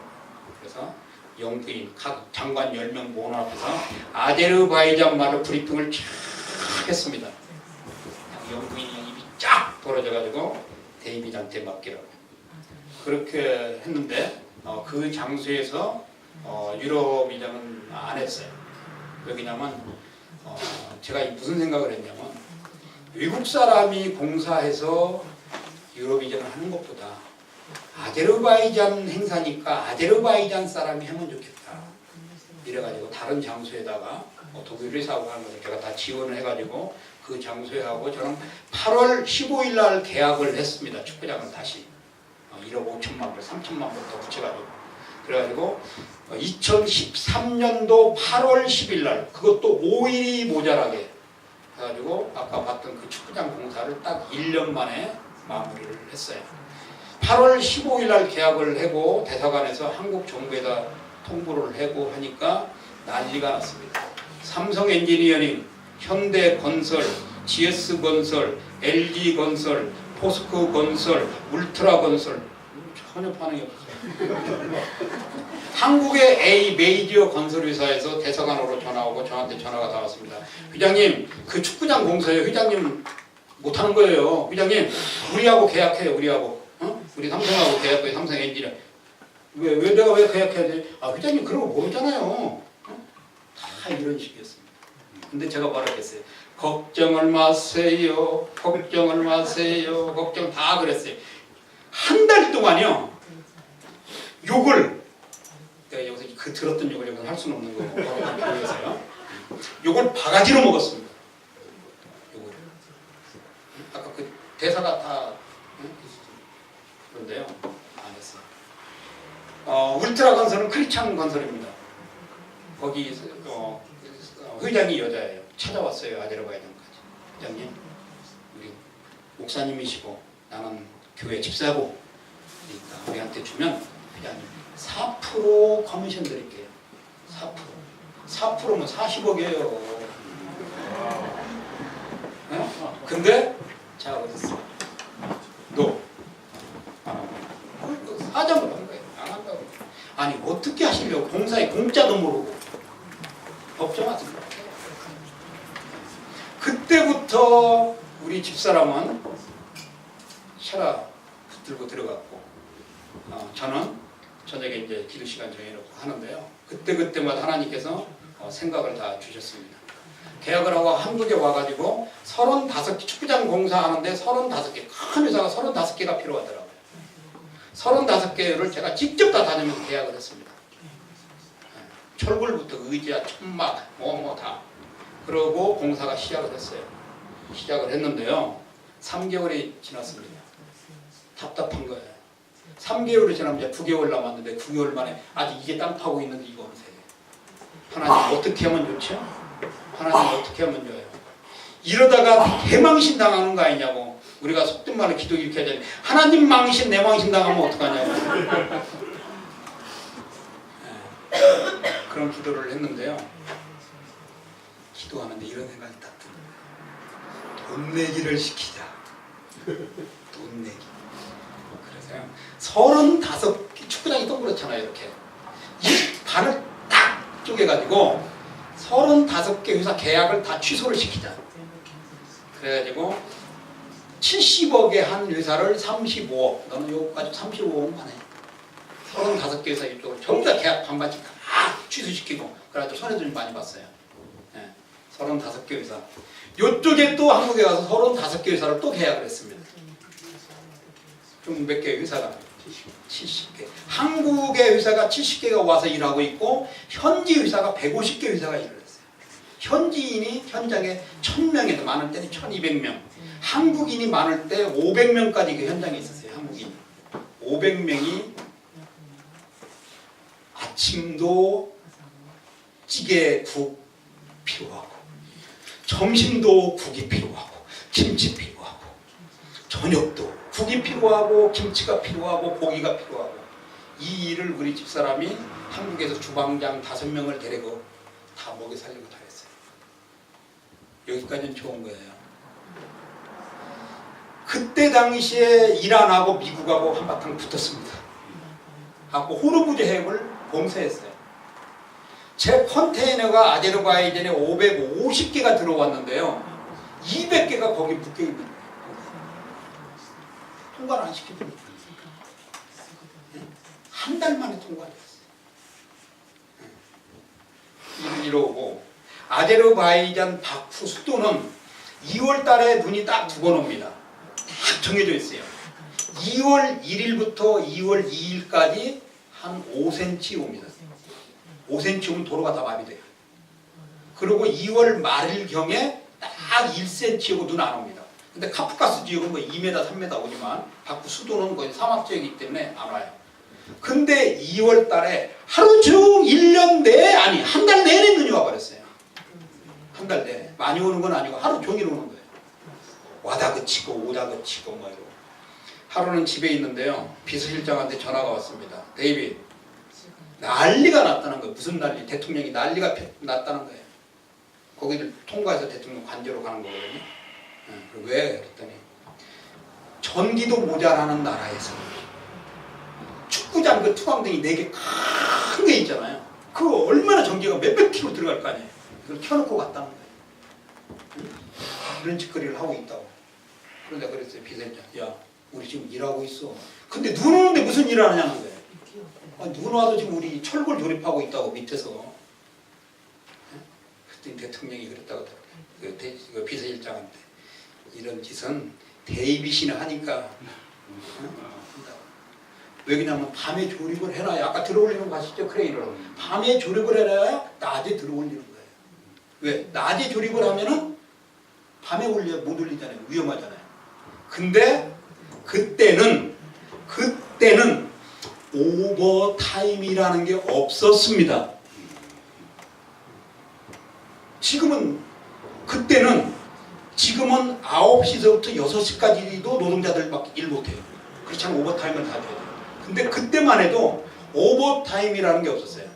그래서 영부인, 각 장관 10명 모은 앞에서 아제르바이잔 말로 브리핑을 쫙 했습니다. 영부인이 입이 쫙 벌어져가지고 데이비드한테 맡기라고. 그렇게 했는데 그 장소에서 유럽이장은 안 했어요. 왜냐면 제가 무슨 생각을 했냐면 외국 사람이 공사해서 유럽이장을 하는 것보다 아제르바이잔 행사니까 아제르바이잔 사람이 하면 좋겠다. 이래가지고 다른 장소에다가 독일 회사하고 하는 것을 제가 다 지원을 해가지고 그 장소에 하고 저는 8월 15일 날 계약을 했습니다. 축구장을 다시 1억 5천만 불, 3천만 불 더 붙여가지고 그래가지고 2013년도 8월 10일 날 그것도 5일이 모자라게 해가지고 아까 봤던 그 축구장 공사를 딱 1년 만에 마무리를 했어요. 8월 15일 날 계약을 하고 대사관에서 한국 정부에다 통보를 하고 하니까 난리가 났습니다. 삼성 엔지니어링, 현대건설, GS건설, LG건설, 포스코건설, 울트라건설 전혀 반응이 없어요. 한국의 A 메이저 건설회사에서 대사관으로 전화 오고 저한테 전화가 다 왔습니다. 회장님 그 축구장 공사요. 회장님 못하는 거예요. 회장님 우리하고 계약해요. 우리하고 우리 삼성하고 계약해요. 삼성 엔지니어. 왜 내가 왜 계약해야 돼? 회장님 그런 거 모르잖아요. 다 이런 식이었습니다. 근데 제가 말하겠어요. 걱정을 마세요. 걱정을 마세요. 걱정 다 그랬어요. 한 달 동안요. 욕을 내가 여기서 그 들었던 욕을 여기서 할 수는 없는 거고 교회에서요. 욕을 바가지로 먹었습니다. 욕을. 아까 그 대사가 다 그런데요. 안 했어요. 울트라 건설은 크리스찬 건설입니다. 거기 회장이 여자예요. 찾아왔어요. 아제르바이잔까지. 회장님 우리 목사님이시고 나는 교회 집사고 그러니까 우리한테 주면 회장님 4% 커미션 드릴게요. 4%면 40억이에요. 네? 근데 자 어딨어? 너 사장을 한 거예요. 안 한다고. 아니 어떻게 하시려고 공사에 공짜도 모르고 법정 왔습니다. 그때부터 우리 집사람은 샤라 붙들고 들어갔고 저는 저녁에 이제 기도 시간 정해놓고 하는데요. 그때마다 하나님께서 생각을 다 주셨습니다. 계약을 하고 한국에 와가지고 35개 축구장 공사하는데 35개 큰 회사가 35개가 필요하더라고요. 35개를 제가 직접 다 다니면서 계약을 했습니다. 철골부터 의자, 천막, 뭐 다. 그러고 공사가 시작을 했어요. 시작을 했는데요. 3개월이 지났습니다. 답답한 거예요. 3개월이 지나면 이제 9개월 남았는데 9개월 만에 아직 이게 땅 파고 있는데 이거 어느새. 하나님 어떻게 하면 좋죠? 하나님 어떻게 하면 좋아요? 이러다가 대망신 당하는 거 아니냐고. 우리가 속된 말로 기도 이렇게 하잖아요. 하나님 망신 내 망신 당하면 어떡하냐고. 그런 기도를 했는데요. 기도하는데 이런 생각이 딱 듭니다. 돈 내기를 시키자. 돈 내기. 그래서요. 35개 축구장이 동그랗잖아요. 이렇게. 이 발을 딱 쪼개가지고 35개 회사 계약을 다 취소를 시키자. 그래가지고 70억에 한 회사를 35억. 너는 요거까지 35억만 해. 35개 회사 이쪽으로 전부 다 계약 반반씩 다 취소시키고 그래가지고 손해를 많이 봤어요. 예. 35개 회사. 이쪽에 또 한국에 가서 35개 회사를 또 계약을 했습니다. 그럼 몇 개 회사가? 70개. 한국의 회사가 70개가 와서 일하고 있고 현지 회사가 150개 회사가 일을 했어요. 현지인이 현장에 1000명에도 많을 때는 1200명. 한국인이 많을 때 500명까지 그 현장에 있었어요. 한국인 500명이 아침도 찌개 국 필요하고 점심도 국이 필요하고 김치 필요하고 저녁도 국이 필요하고 김치가 필요하고 고기가 필요하고 이 일을 우리 집사람이 한국에서 주방장 5명을 데리고 다 먹여 살리고 다 했어요. 여기까지는 좋은 거예요. 그때 당시에 이란 하고 미국하고 한바탕 붙었습니다. 하고 호르무즈 해협을 봉쇄했어요. 제 컨테이너가 아제르바이잔에 550개가 들어왔는데요. 200개가 거기 묶여있는 거예요. 통과를 안 시켜줍니다. 한 달 만에 통과를 했어요. 이러고 아제르바이잔 바쿠 수도는 2월 달에 눈이 딱 2번 옵니다. 딱 정해져 있어요. 2월 1일부터 2월 2일까지 한 5cm 옵니다. 5cm 오면 도로가 다 마비돼요. 그리고 2월 말일경에 딱 1cm 오고 눈 안 옵니다. 근데 카프카스 지역은 뭐 2m, 3m 오지만 바쿠 수도는 거의 사막지역이기 때문에 안 와요. 근데 2월 달에 하루 종일 1년 내내 아니 한 달 내내 눈이 와버렸어요. 한 달 내내. 많이 오는 건 아니고 하루 종일 오는 거예요. 와다 그치고 오다 그치고 뭐 이러고. 하루는 집에 있는데요. 비서실장한테 전화가 왔습니다. 데이빗 난리가 났다는 거예요. 무슨 난리? 대통령이 난리가 났다는 거예요. 거기를 통과해서 대통령 관저로 가는 거거든요. 왜? 그랬더니 전기도 모자라는 나라에서 축구장 그 투광등이 4개 큰 게 있잖아요. 그거 얼마나 전기가 몇백 킬로 들어갈 거 아니에요. 그걸 켜놓고 갔다는 거예요. 이런 짓거리를 하고 있다고. 그런데 그랬어요. 비서실장. 야 우리 지금 일하고 있어. 근데 눈 오는데 무슨 일을 하냐는 거예요. 눈 와도 지금 우리 철골 조립하고 있다고 밑에서. 그랬더니 대통령이 그랬다고 하더라고요. 그 비서실장한테. 이런 짓은 데이빗이 하니까 왜 그러냐면 밤에 조립을 해놔야 아까 들어올리는 거 아시죠? 크레인으로 밤에 조립을 해놔야 낮에 들어올리는 거예요. 왜? 낮에 조립을 하면은 밤에 올려 못 올리잖아요. 위험하잖아요. 근데 그때는 오버타임이라는 게 없었습니다. 지금은 9시서부터 6시까지도 노동자들밖에 일 못해요. 그렇지 않으면 오버타임을 다 줘야 돼요. 근데 그때만 해도 오버타임이라는 게 없었어요.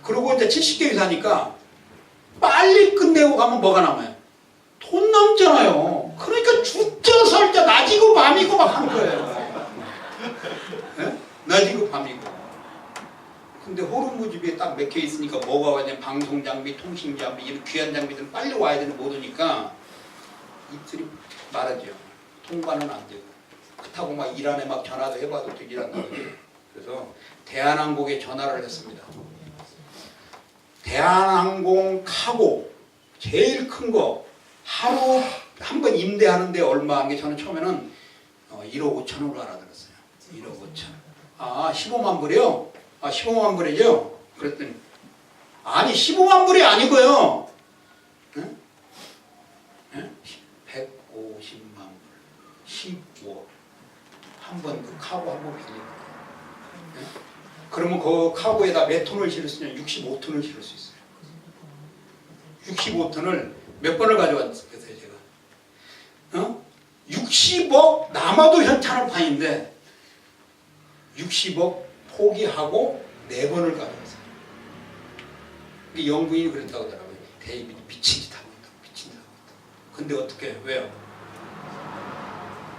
그리고 이제 70개 회사니까 빨리 끝내고 가면 뭐가 남아요? 돈 남잖아요. 그러니까 죽자 살자 낮이고 밤이고 막 하는 거예요. 네? 낮이고 밤이고. 근데 호르무즈비에 딱 맥혀 있으니까 뭐가 와냐? 방송 장비, 통신 장비, 이런 귀한 장비들은 빨리 와야 되는 못 오니까 입술이 마르죠. 통과는 안 되고. 그렇다고 막 이란에 막 전화도 해봐도 되질 않나. 그래서 대한항공에 전화를 했습니다. 대한항공 카고 제일 큰 거 하루 한 번 임대하는데 얼마 한 게 저는 처음에는 1억 5천으로 알아들었어요. 1억 5천. 아 15만 불이요? 아 15만 불이죠? 그랬더니 아니 15만 불이 아니고요. 응? 응? 150만 불. 15억. 한 번 그 카고 한 번 빌리는 거예요. 응? 그러면 그 카고에다 몇 톤을 실을 수 있냐? 65톤을 실을 수 있어요. 65톤을 몇 번을 가져왔어요 제가. 60억 남아도 현찮을 판인데 60억 포기하고 4번을 가져왔어요. 영부인이 그랬다고 하더라고요. 데이비드 미친 짓 하고 있다고. 미친 짓 하고 있다고. 근데 어떻게 왜요?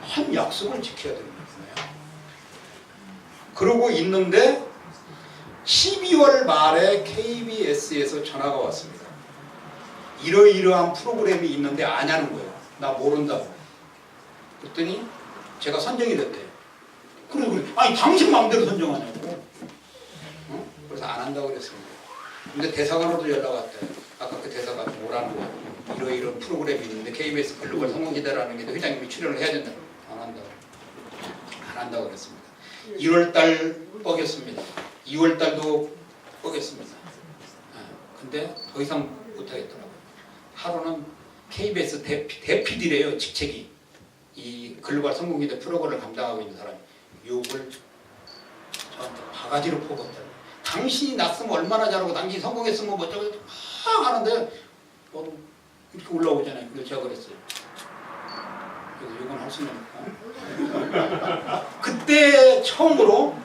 한 약속을 지켜야 되는 거예요. 그러고 있는데 12월 말에 KBS에서 전화가 왔습니다. 이러이러한 프로그램이 있는데 아냐는 거예요. 나 모른다고. 그랬더니 제가 선정이 됐대요. 그래. 아니 당신 마음대로 선정하냐고. 그래서 안 한다고 그랬습니다. 근데 대사관으로도 연락 왔대요. 아까 그 대사관 뭐라는 거예요. 이런 프로그램이 있는데 KBS 글로벌 성공기대라는 게 회장님이 출연을 해야 된다. 안 한다고 그랬습니다. 1월달 뻐겼습니다. 2월달도 뻐겼습니다. 근데 더 이상 못하겠더라고요. 하루는 KBS 대PD래요. 직책이. 이 글로벌 성공기대 프로그램을 감당하고 있는 사람이 욕을 저한테 바가지로 퍼붓더라고요. 당신이 났으면 얼마나 잘하고 당신이 성공했으면 뭐 어쩌고 막 하는데 이렇게 올라오잖아요. 그래서 제가 그랬어요. 그래서 욕은 할 수는 없고 그때 처음으로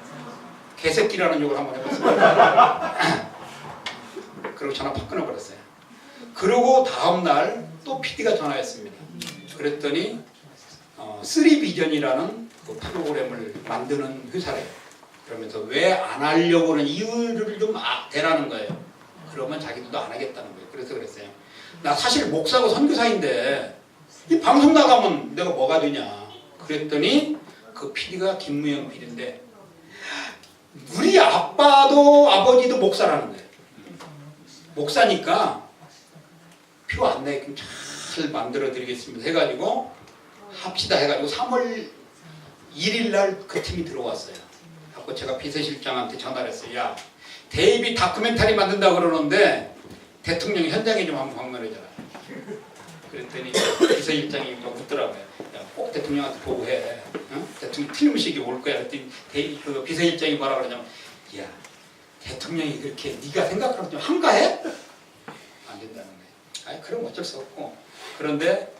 개새끼라는 욕을 한번 해봤어요. 그리고 전화 팍 끊어버렸어요. 그리고 다음날 또 PD가 전화했습니다. 그랬더니 3비전이라는 그 프로그램을 만드는 회사래요. 그러면서 왜 안 하려고 하는 이유를 좀 대라는 거예요. 그러면 자기들도 안 하겠다는 거예요. 그래서 그랬어요. 나 사실 목사고 선교사인데 이 방송 나가면 내가 뭐가 되냐. 그랬더니 그 PD가 김무영 PD인데 우리 아빠도 아버지도 목사라는 거예요. 목사니까 표 안내 잘 만들어 드리겠습니다 해가지고 합시다 해가지고 3월 1일 날 그 팀이 들어왔어요. 하고 제가 비서실장한테 전화를 했어요. 야, 데이비 다큐멘터리 만든다 그러는데 대통령이 현장에 좀 한번 방문해줘라. 그랬더니 비서실장이 묻더라고요. 야, 꼭 대통령한테 보고해. 어? 대통령 틀림없이 올 거야. 그랬더니 그 비서실장이 뭐라 그러냐면 야, 대통령이 그렇게 네가 생각하는 좀 한가해? 안 된다는 거예요. 아니 그럼 어쩔 수 없고. 그런데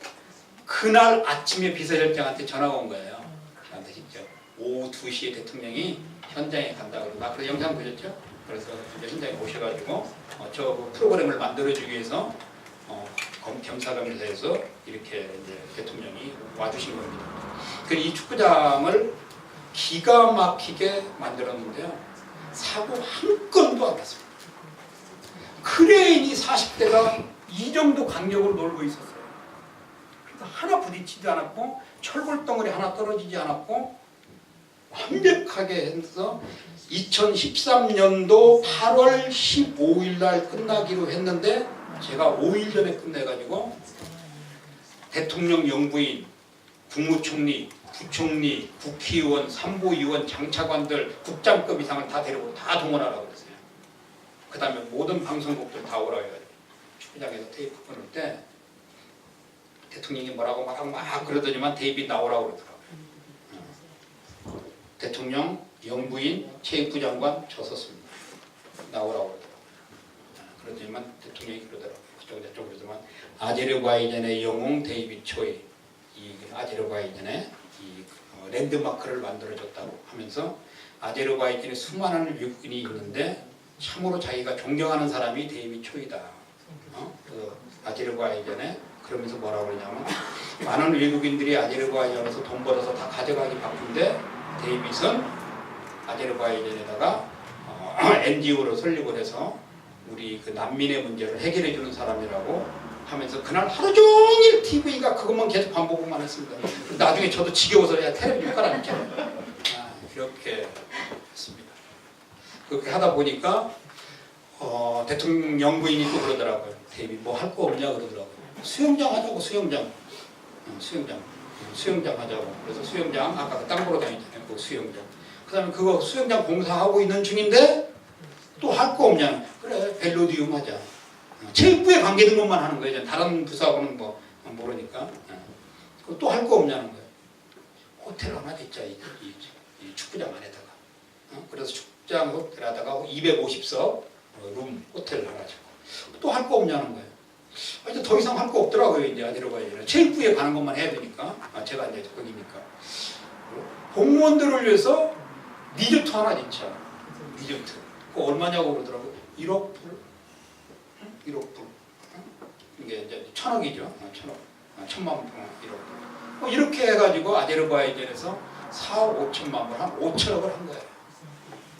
그날 아침에 비서실장한테 전화가 온 거예요. 저한테 직접 오후 2시에 대통령이 현장에 간다고 그러고 나 그래서 영상 보셨죠? 그래서 이제 현장에 오셔가지고 저 프로그램을 만들어주기 위해서 겸사겸사해서 이렇게 이제 대통령이 와주신 겁니다. 이 축구장을 기가 막히게 만들었는데요. 사고 한 건도 안 났습니다. 크레인이 40대가 이 정도 간격으로 놀고 있었어요. 그래서 하나 부딪히지 않았고 철골덩어리 하나 떨어지지 않았고 완벽하게 해서 2013년도 8월 15일 날 끝나기로 했는데 제가 5일 전에 끝내가지고 대통령 영부인, 국무총리, 부총리, 국회의원, 삼보의원, 장차관들 국장급 이상을 다 데리고 다 동원하라고 그랬어요. 그 다음에 모든 방송국들 다 오라고 해가지고 축구장에서 테이프 끊을 때 대통령이 뭐라고 막 그러더니만 데이빗 나오라고 그러더라고요. 대통령, 영부인, 체육부 장관 저 섰습니다. 나오라고 그러더라고요. 그러더니만 대통령이 그러더라고요. 그쪽에서만 아제르바이잔의 영웅 데이빗 초이 이 아제르바이잔의 이 랜드마크를 만들어줬다고 하면서 아제르바이잔에 수많은 외국인이 있는데 참으로 자기가 존경하는 사람이 데이빗 초이다. 그 아제르바이잔에 그러면서 뭐라고 그러냐면 많은 외국인들이 아제르바이잔에서 돈 벌어서 다 가져가기 바쁜데 데이빗은 아제르바이잔에다가 NGO로 설립을 해서 우리 그 난민의 문제를 해결해 주는 사람이라고 하면서 그날 하루 종일 TV가 그것만 계속 반복만 했습니다. 나중에 저도 지겨워서 야 텔레비전 깔아놓자. 이렇게 했습니다. 그렇게 하다 보니까 대통령 영부인이 또 그러더라고요. 데이빗 뭐 할 거 없냐 그러더라고요. 수영장 하자고 수영장 하자고. 그래서 수영장 아까 그 땅 보러 다니잖아요. 그 수영장. 그다음에 그거 수영장 공사하고 있는 중인데 또 할 거 없냐. 그래 벨로디움 하자. 체육부에 관계된 것만 하는 거예요. 다른 부서하고는 뭐 모르니까. 또 할 거 없냐는 거예요. 호텔 하나 짓자 이 축구장 안에다가. 그래서 축구장 호텔에다가 250석 룸 호텔 하나 짓고. 또 할 거 없냐는 거예요. 이제 더 이상 할 거 없더라고요. 이제 아제르바이잔 체육부에 가는 것만 해야 되니까. 제가 이제 거기니까. 공무원들을 위해서 리조트 하나 짓자. 리조트. 그거 얼마냐고 그러더라고요. 1억 불. 1억 불. 이게 이제 1,000억이죠. 1,000억. 1,000만 불. 1억 불. 이렇게 해가지고 아제르바이잔에서 4억 5천만 불, 한 5천억을 한 거예요.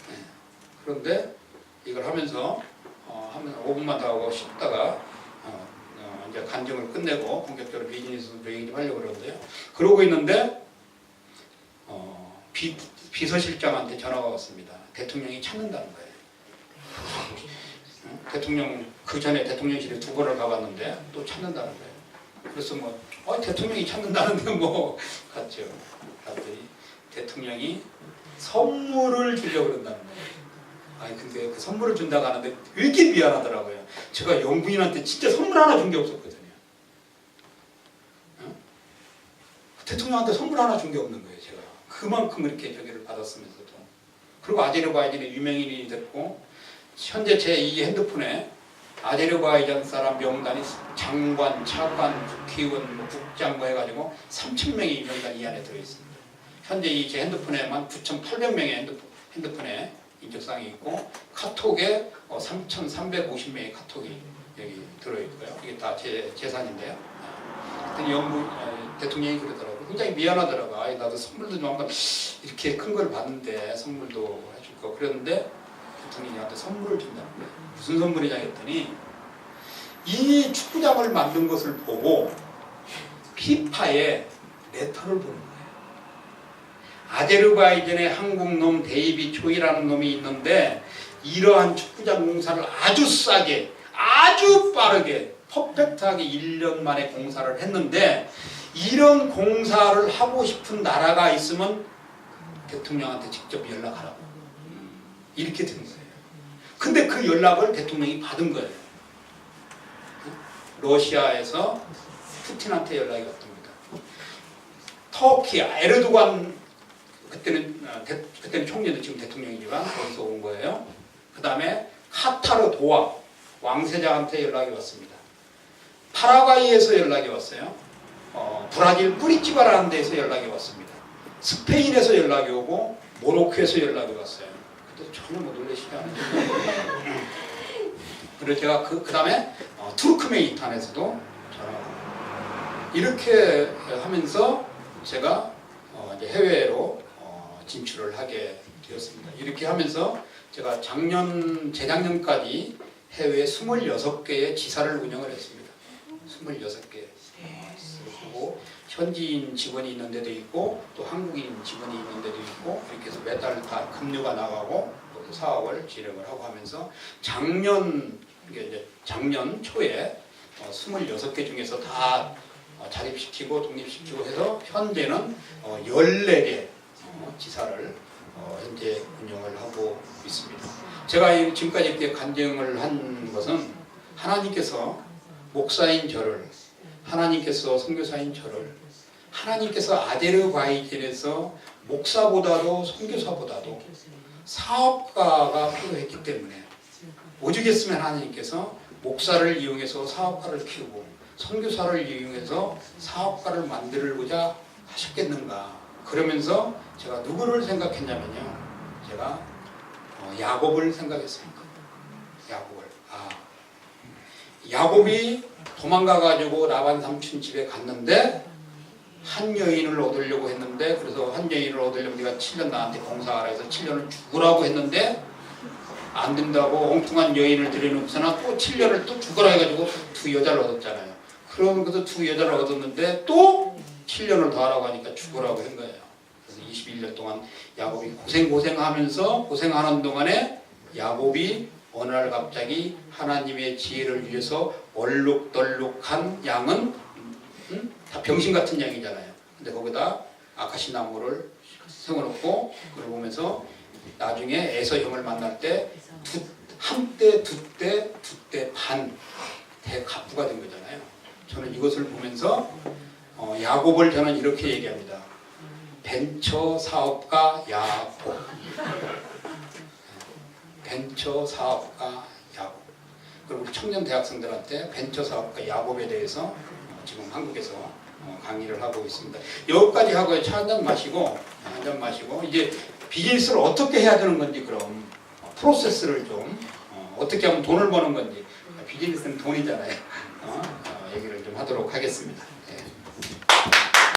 네. 그런데 이걸 하면서 한 5분만 더 하고 쉬다가 이제 간증을 끝내고 본격적으로 비즈니스로 얘기 좀 하려고 그러는데요. 그러고 있는데 비서실장한테 전화가 왔습니다. 대통령이 찾는다는 거예요. 대통령 그 전에 대통령실에 2번을 가봤는데 또 찾는다는 거예요. 그래서 뭐 대통령이 찾는다는데 뭐 갔죠. 갔더니 대통령이 선물을 주려고 그런다는 거예요. 아니 근데 그 선물을 준다고 하는데 왜 이렇게 미안하더라고요. 제가 영부인한테 진짜 선물 하나 준 게 없었거든요. 대통령한테 선물 하나 준 게 없는 거예요. 제가 그만큼 이렇게 저기를 받았으면서도. 그리고 아제르바이잔의 유명인이 됐고 현재 제 이 핸드폰에 아제르바이잔 사람 명단이 장관, 차관, 국회의원, 국장 뭐 해가지고 3,000명의 명단이 이 안에 들어있습니다. 현재 이 제 핸드폰에만 9,800명의 핸드폰에 인적사항이 있고 카톡에 3,350명의 카톡이 여기 들어있고요. 이게 다 제 재산인데요. 영부 대통령이 그러더라고요. 굉장히 미안하더라고요. 아이 나도 선물도 좀 한번 이렇게 큰 걸 받는데 선물도 해줄 거 그랬는데 대통령이 나한테 선물을 준다는 거예요. 무슨 선물이냐 했더니 이 축구장을 만든 것을 보고 피파에 레터를 보는 거예요. 아제르바이잔의 한국놈 데이비 초이라는 놈이 있는데 이러한 축구장 공사를 아주 싸게 아주 빠르게 퍼펙트하게 1년 만에 공사를 했는데 이런 공사를 하고 싶은 나라가 있으면 대통령한테 직접 연락하라고 이렇게 된 거예요. 근데 그 연락을 대통령이 받은 거예요. 러시아에서 푸틴한테 연락이 왔답니다. 터키 에르도간 그때는 총리도 지금 대통령이지만 거기서 온 거예요. 그 다음에 카타르 도하 왕세자한테 연락이 왔습니다. 파라과이에서 연락이 왔어요. 브라질 뿌리치바라는 데서 연락이 왔습니다. 스페인에서 연락이 오고 모로코에서 연락이 왔어요. 근데 전혀 못 놀라시지 않아요. 그리고 제가 그 다음에 투르크메니스탄에서도 전화가 이렇게 하면서 제가 이제 해외로 진출을 하게 되었습니다. 이렇게 하면서 제가 재작년까지 해외 26개의 지사를 운영을 했습니다. 26개. 그리고 현지인 직원이 있는 데도 있고 또 한국인 직원이 있는 데도 있고 이렇게 해서 매달 다 급료가 나가고 사업을 진행을 하고 하면서 작년 초에 26개 중에서 다 자립시키고 독립시키고 해서 현재는 14개 지사를 현재 운영을 하고 있습니다. 제가 지금까지 이렇게 간증을 한 것은 하나님께서 목사인 저를 하나님께서 선교사인 저를 하나님께서 아제르바이잔에서 목사보다도 선교사보다도 사업가가 필요했기 때문에 오죽했으면 하나님께서 목사를 이용해서 사업가를 키우고 선교사를 이용해서 사업가를 만들고자 하셨겠는가. 그러면서 제가 누구를 생각했냐면요. 제가 야곱을 생각했습니다. 야곱이 도망가가지고 라반 삼촌 집에 갔는데 한 여인을 얻으려고 했는데 그래서 한 여인을 얻으려면 네가 7년 나한테 봉사하라 해서 7년을 죽으라고 했는데 안 된다고 엉뚱한 여인을 들여놓고서는 또 7년을 또 죽으라 해가지고 2 여자를 얻었잖아요. 그러면서 2 여자를 얻었는데 또 7년을 더 하라고 하니까 죽으라고 한 거예요. 그래서 21년 동안 야곱이 고생하면서 고생하는 동안에 야곱이 어느 날 갑자기 하나님의 지혜를 위해서 얼룩덜룩한 양은 다 병신 같은 양이잖아요. 근데 거기다 아카시 나무를 세워놓고 그걸 보면서 나중에 에서 형을 만날 때 한 때, 두 때 반 대가부가 된 거잖아요. 저는 이것을 보면서 야곱을 저는 이렇게 얘기합니다. 벤처 사업가 야곱. 벤처 사업가 야곱. 그리고 우리 청년 대학생들한테 벤처 사업가 야곱에 대해서 지금 한국에서 강의를 하고 있습니다. 여기까지 하고 차 한 잔 마시고 이제 비즈니스를 어떻게 해야 되는 건지 그럼 프로세스를 좀 어떻게 하면 돈을 버는 건지 비즈니스는 돈이잖아요. 얘기를 좀 하도록 하겠습니다. 네.